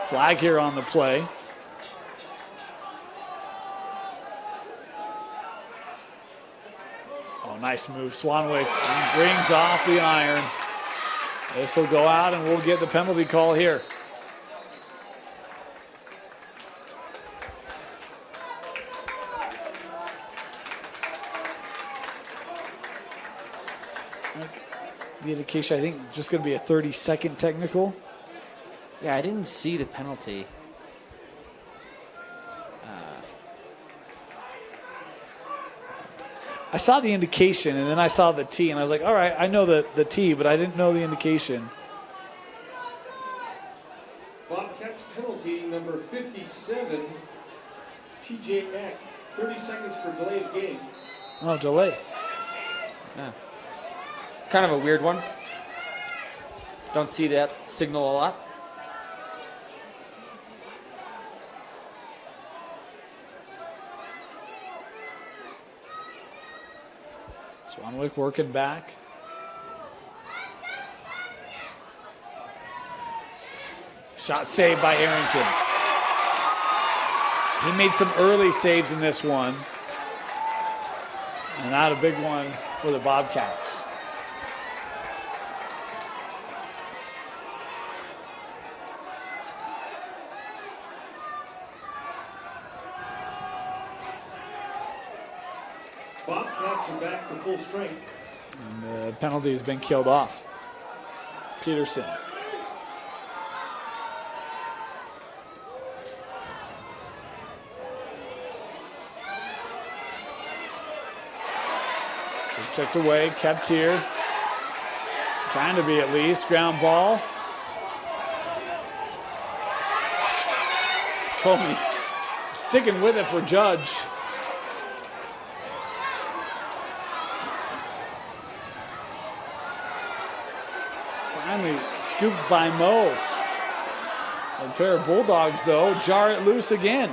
Flag here on the play. Nice move. Swanwick brings off the iron. This will go out, and we'll get the penalty call here. the indication, I think, just going to be a 30-second technical. Yeah, I didn't see the penalty. I saw the indication, and then I saw the T, and I was like, all right, I know the T, but I didn't know the indication. Bobcats penalty number 57, TJ Eck, 30 seconds for delay of game. Oh, delay. Yeah. Kind of a weird one. Don't see that signal a lot. Swanwick working back. Shot saved by Arrington. He made some early saves in this one. And not a big one for the Bobcats. Bobcats are back to full strength. And the penalty has been killed off. Peterson. So checked away, kept here. Trying to be at least. Ground ball. Comey sticking with it for Judge. Finally scooped by Mo. A pair of Bulldogs, though, jar it loose again.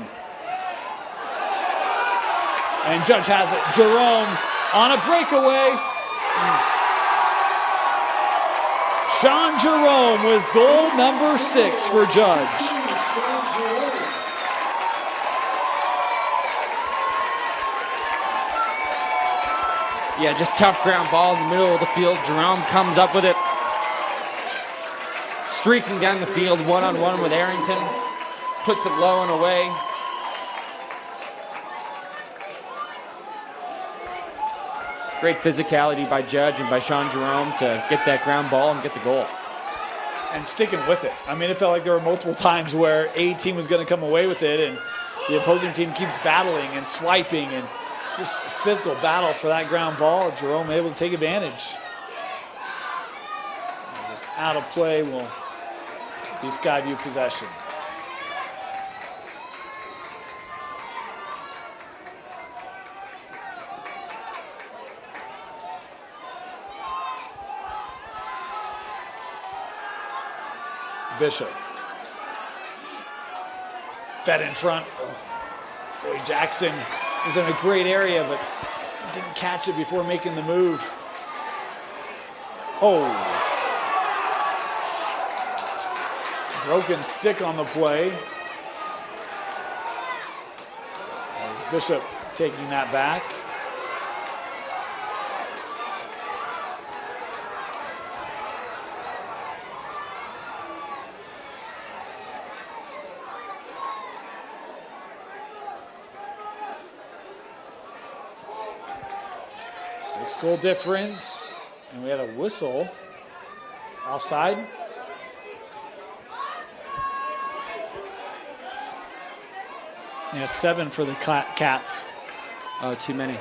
And Judge has it. Jerome on a breakaway. Sean Jerome with goal number 6 for Judge. Yeah, just tough ground ball in the middle of the field. Jerome comes up with it. Streaking down the field, one-on-one with Arrington. Puts it low and away. Great physicality by Judge and by Sean Jerome to get that ground ball and get the goal. And sticking with it. I mean, it felt like there were multiple times where a team was going to come away with it, and the opposing team keeps battling and swiping and just physical battle for that ground ball. Jerome able to take advantage. And just out of play will be Skyview possession. Bishop. Fed in front. Oh. Boy, Jackson was in a great area, but didn't catch it before making the move. Oh. Broken stick on the play. As Bishop taking that back. Goal difference, and we had a whistle. Offside. Yeah, 7 for the Cats. Oh, too many.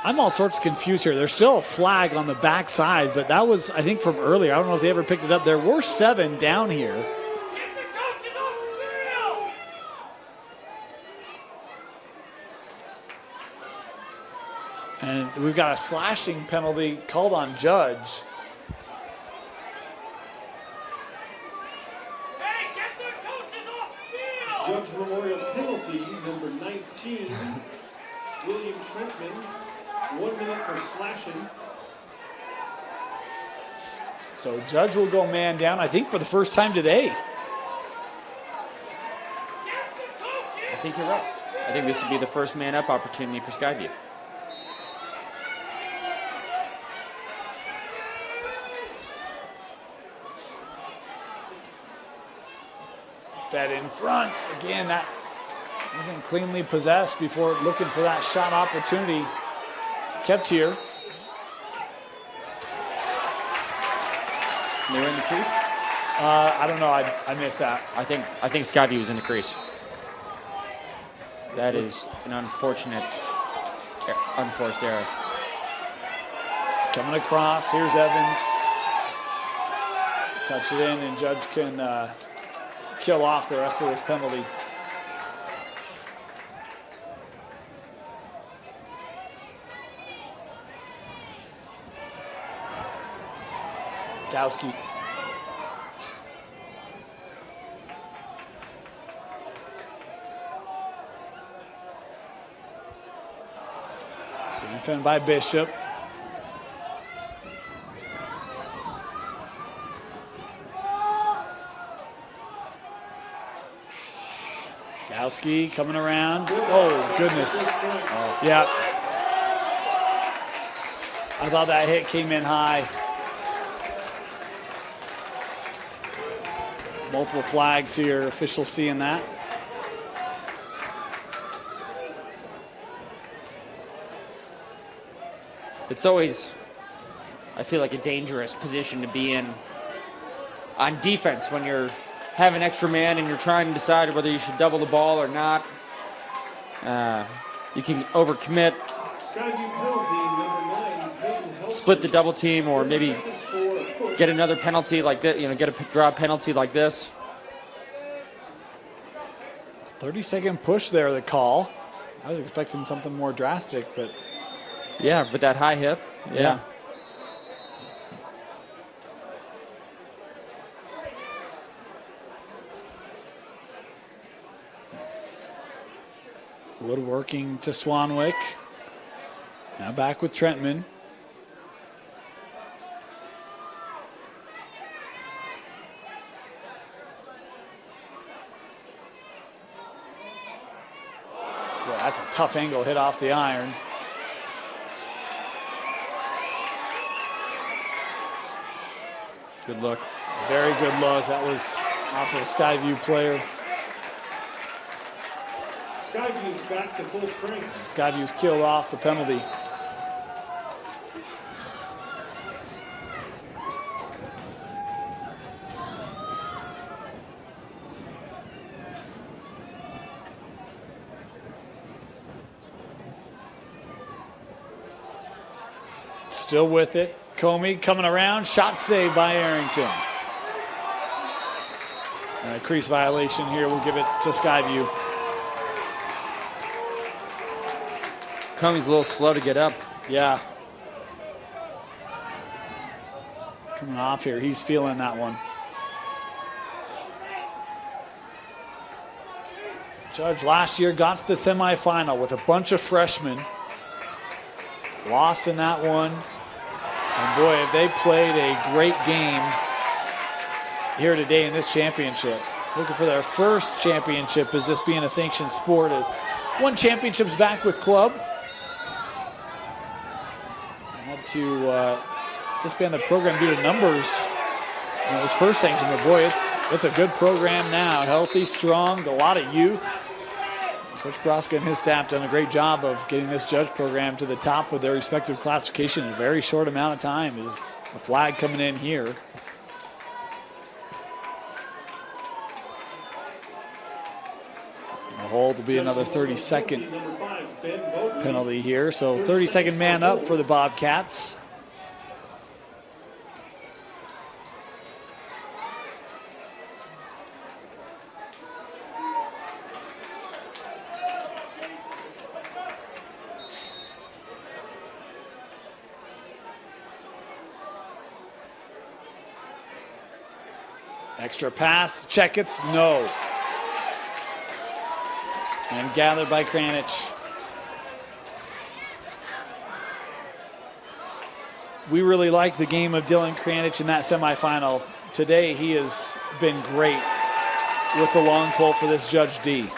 I'm all sorts of confused here. There's still a flag on the backside, but that was, I think, from earlier. I don't know if they ever picked it up. There were 7 down here. And we've got a slashing penalty called on Judge. Judge Memorial penalty number 19, William Trentman. 1 minute for slashing. So Judge will go man down, I think, for the first time today. I think you're right. I think this would be the first man up opportunity for Skyview. Fed in front. Again, that wasn't cleanly possessed before looking for that shot opportunity. Kept here. They were in the crease? I don't know. I missed that. I think Skyview was in the crease. That is an unfortunate, unforced error. Coming across. Here's Evans. Touch it in, and Judge can kill off the rest of this penalty. Gowski. Defended by Bishop. Gowski coming around. Oh, goodness. Oh. Yeah. I thought that hit came in high. Multiple flags here. Officials seeing that. It's always, I feel like, a dangerous position to be in on defense when you're have an extra man and you're trying to decide whether you should double the ball or not. You can overcommit, split the double team, or maybe get another penalty like that, get a draw penalty like this. 30-second push there, the call. I was expecting something more drastic, but. Yeah, with that high hit. Yeah. Woodworking to Swanwick. Now back with Trentman. Yeah, that's a tough angle hit off the iron. Good look. Very good look. That was off of a Skyview player. Skyview's back to full strength. Skyview's killed off the penalty. Still with it. Comey coming around. Shot saved by Arrington. And a crease violation here. We'll give it to Skyview. Comey's a little slow to get up. Yeah. Coming off here. He's feeling that one. Judge last year got to the semifinal with a bunch of freshmen. Lost in that one. And boy, have they played a great game here today in this championship. Looking for their first championship as this being a sanctioned sport. Won championships back with club. Had to disband the program due to numbers. It was first sanctioned, but boy, it's a good program now. Healthy, strong, a lot of youth. Coach Broska and his staff done a great job of getting this Judge program to the top of their respective classification in a very short amount of time. Is a flag coming in here. The hold will be another 30-second penalty here. So 30-second man up for the Bobcats. Extra pass, Checkets, no. And gathered by Kranich. We really like the game of Dylan Kranich in that semifinal. Today he has been great with the long pole for this Judge D.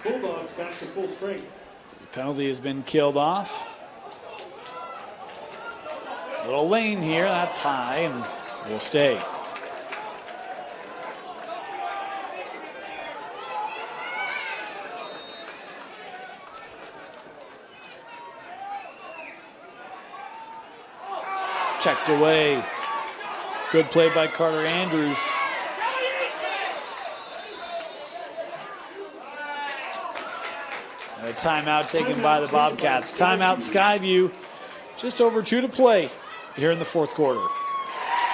Bulldogs back to full strength. The penalty has been killed off. Little lane here, that's high and will stay. Checked away. Good play by Carter Andrews. A timeout taken by the Bobcats. Timeout Skyview. Just over 2 to play here in the fourth quarter.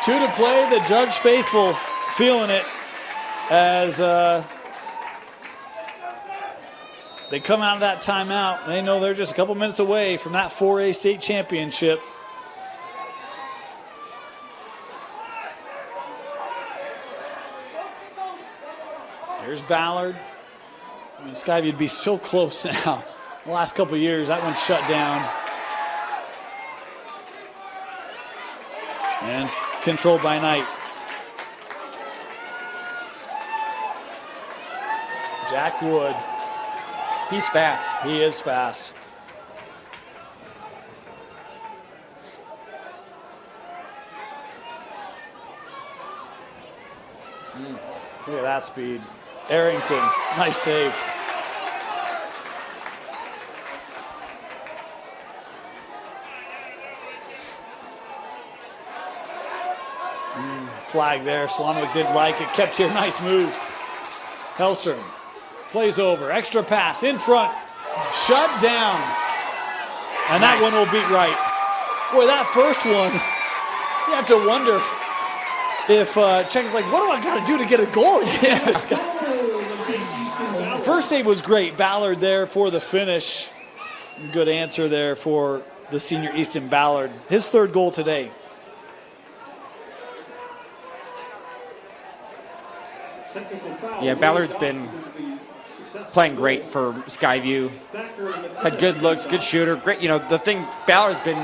2 to play. The Judge faithful feeling it as they come out of that timeout. They know they're just a couple minutes away from that 4A state championship. Here's Ballard. I mean, Skyview would be so close now. The last couple of years, that one's shut down. And controlled by Knight. Jack Wood. He's fast. He is fast. Look at that speed. Arrington, nice save. Flag there. Swanwick didn't like it. Kept here. Nice move. Hellstrom plays over. Extra pass in front. Shut down. And that one will beat right. Boy, that first one, you have to wonder if Czech is like, what do I got to do to get a goal against this guy? First save was great. Ballard there for the finish. Good answer there for the senior Easton Ballard. His third goal today. Yeah, Ballard's been playing great for Skyview. He's had good looks, good shooter. Great, the thing, Ballard's been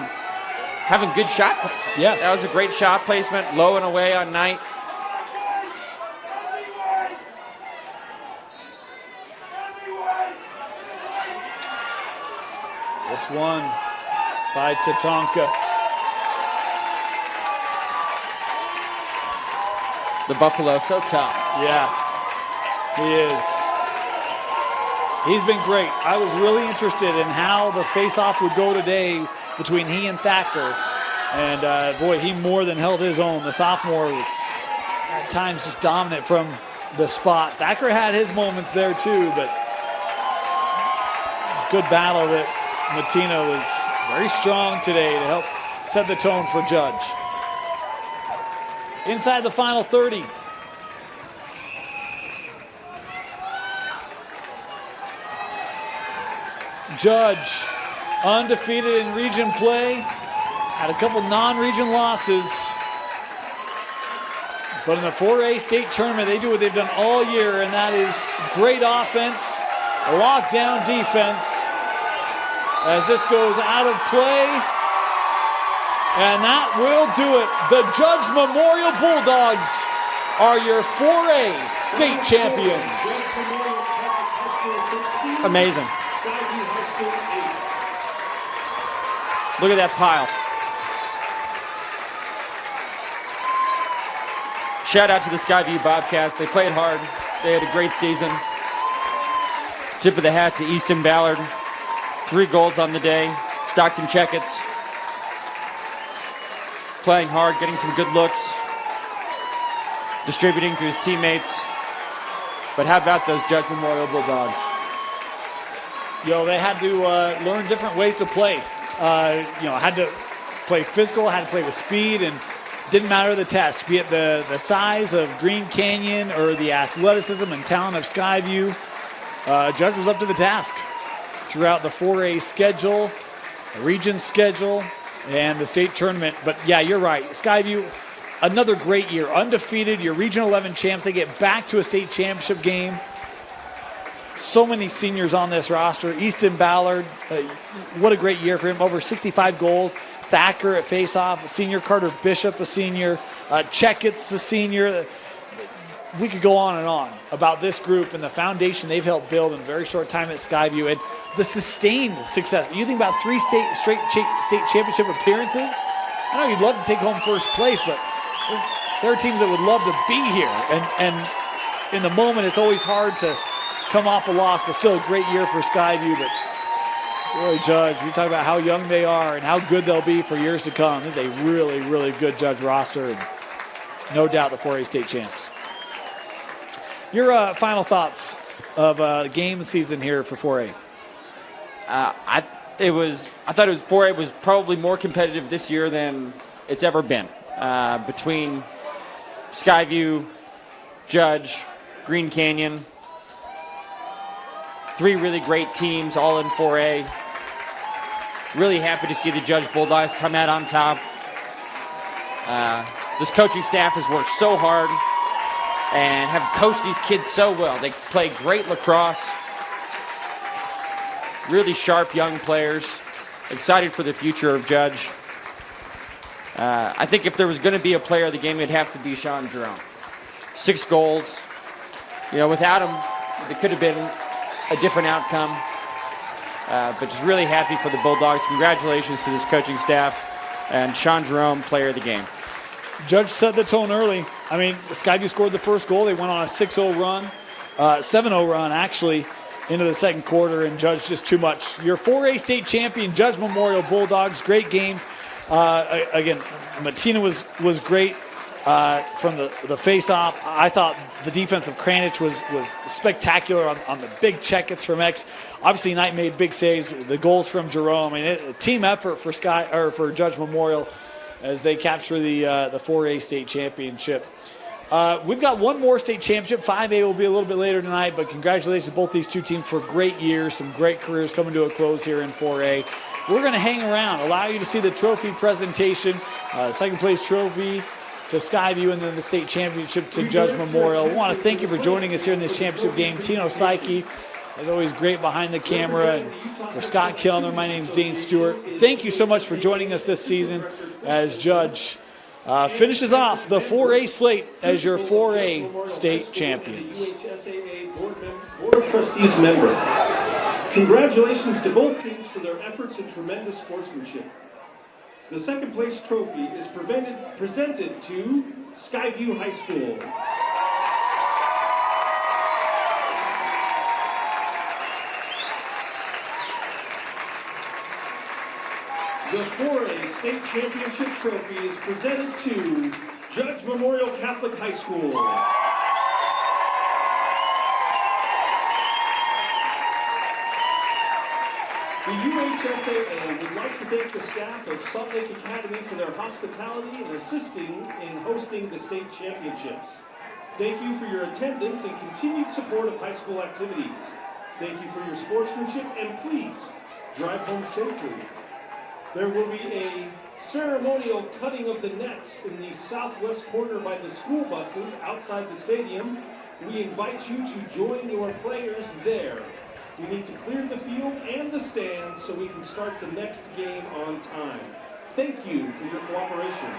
having good shot placement. Yeah. That was a great shot placement, low and away on Knight. This one by Tatanka. The Buffalo, so tough. Yeah, he is. He's been great. I was really interested in how the face-off would go today between he and Thacker. And, boy, he more than held his own. The sophomore was at times just dominant from the spot. Thacker had his moments there, too, but good battle that Matina was very strong today to help set the tone for Judge. Inside the final 30. Judge, undefeated in region play, had a couple non-region losses. But in the 4A state tournament, they do what they've done all year, and that is great offense, lockdown defense. As this goes out of play, and that will do it. The Judge Memorial Bulldogs are your 4A state champions. Amazing. Look at that pile. Shout out to the Skyview Bobcats. They played hard. They had a great season. Tip of the hat to Easton Ballard. 3 goals on the day. Stockton Checketts playing hard, getting some good looks, distributing to his teammates. But how about those Judge Memorial Bulldogs? They had to learn different ways to play. Had to play physical, had to play with speed, and didn't matter the test, be it the size of Green Canyon or the athleticism and talent of Skyview. Judge was up to the task throughout the 4A schedule, the region schedule, and the state tournament. But yeah, you're right. Skyview, another great year. Undefeated, your Region 11 champs. They get back to a state championship game. So many seniors on this roster. Easton Ballard, what a great year for him. Over 65 goals. Thacker at faceoff, a senior. Carter Bishop, a senior. Checketts, a senior. We could go on and on about this group and the foundation they've helped build in a very short time at Skyview and the sustained success. You think about 3 straight state championship appearances. I know you'd love to take home first place, but there are teams that would love to be here. And in the moment, it's always hard to come off a loss, but still a great year for Skyview. But boy, Judge, we talk about how young they are and how good they'll be for years to come. This is a really, really good Judge roster, and no doubt the 4A state champs. Your final thoughts of game season here for 4A? I thought it was 4A was probably more competitive this year than it's ever been, between Skyview, Judge, Green Canyon. 3 really great teams all in 4A. Really happy to see the Judge Bulldogs come out on top. This coaching staff has worked so hard and have coached these kids so well. They play great lacrosse. Really sharp young players. Excited for the future of Judge. I think if there was going to be a player of the game, it'd have to be Sean Jerome. 6 goals. Without him, it could have been a different outcome. But just really happy for the Bulldogs. Congratulations to this coaching staff and Sean Jerome, player of the game. Judge set the tone early. I mean, Skyview scored the first goal. They went on a 6-0 run, 7-0 run actually, into the second quarter, and Judge just too much. Your 4A state champion, Judge Memorial Bulldogs, great games. Again, Matina was great from the face-off. I thought the defense of Kranich was spectacular on the big check-its from X. Obviously, Knight made big saves. The goals from Jerome. I mean, a team effort for Judge Memorial as they capture the 4A state championship. We've got one more state championship. 5A will be a little bit later tonight, but congratulations to both these two teams for great years, some great careers coming to a close here in 4A. We're going to hang around, allow you to see the trophy presentation, second place trophy to Skyview, and then the state championship to Judge Memorial. I want to thank you for joining us here in this championship game. Tino Psyche, as always, great behind the camera. And for Scott Kellner, my name's Dane Stewart. Thank you so much for joining us this season as Judge finishes off the 4A slate as your 4A state champions. Board of Trustees member. Congratulations to both teams for their efforts and tremendous sportsmanship. The second place trophy is presented to Skyview High School. The 4A state championship trophy is presented to Judge Memorial Catholic High School. The UHSAA would like to thank the staff of Salt Lake Academy for their hospitality and assisting in hosting the state championships. Thank you for your attendance and continued support of high school activities. Thank you for your sportsmanship, and please drive home safely. There will be a ceremonial cutting of the nets in the southwest corner by the school buses outside the stadium. We invite you to join your players there. We need to clear the field and the stands so we can start the next game on time. Thank you for your cooperation.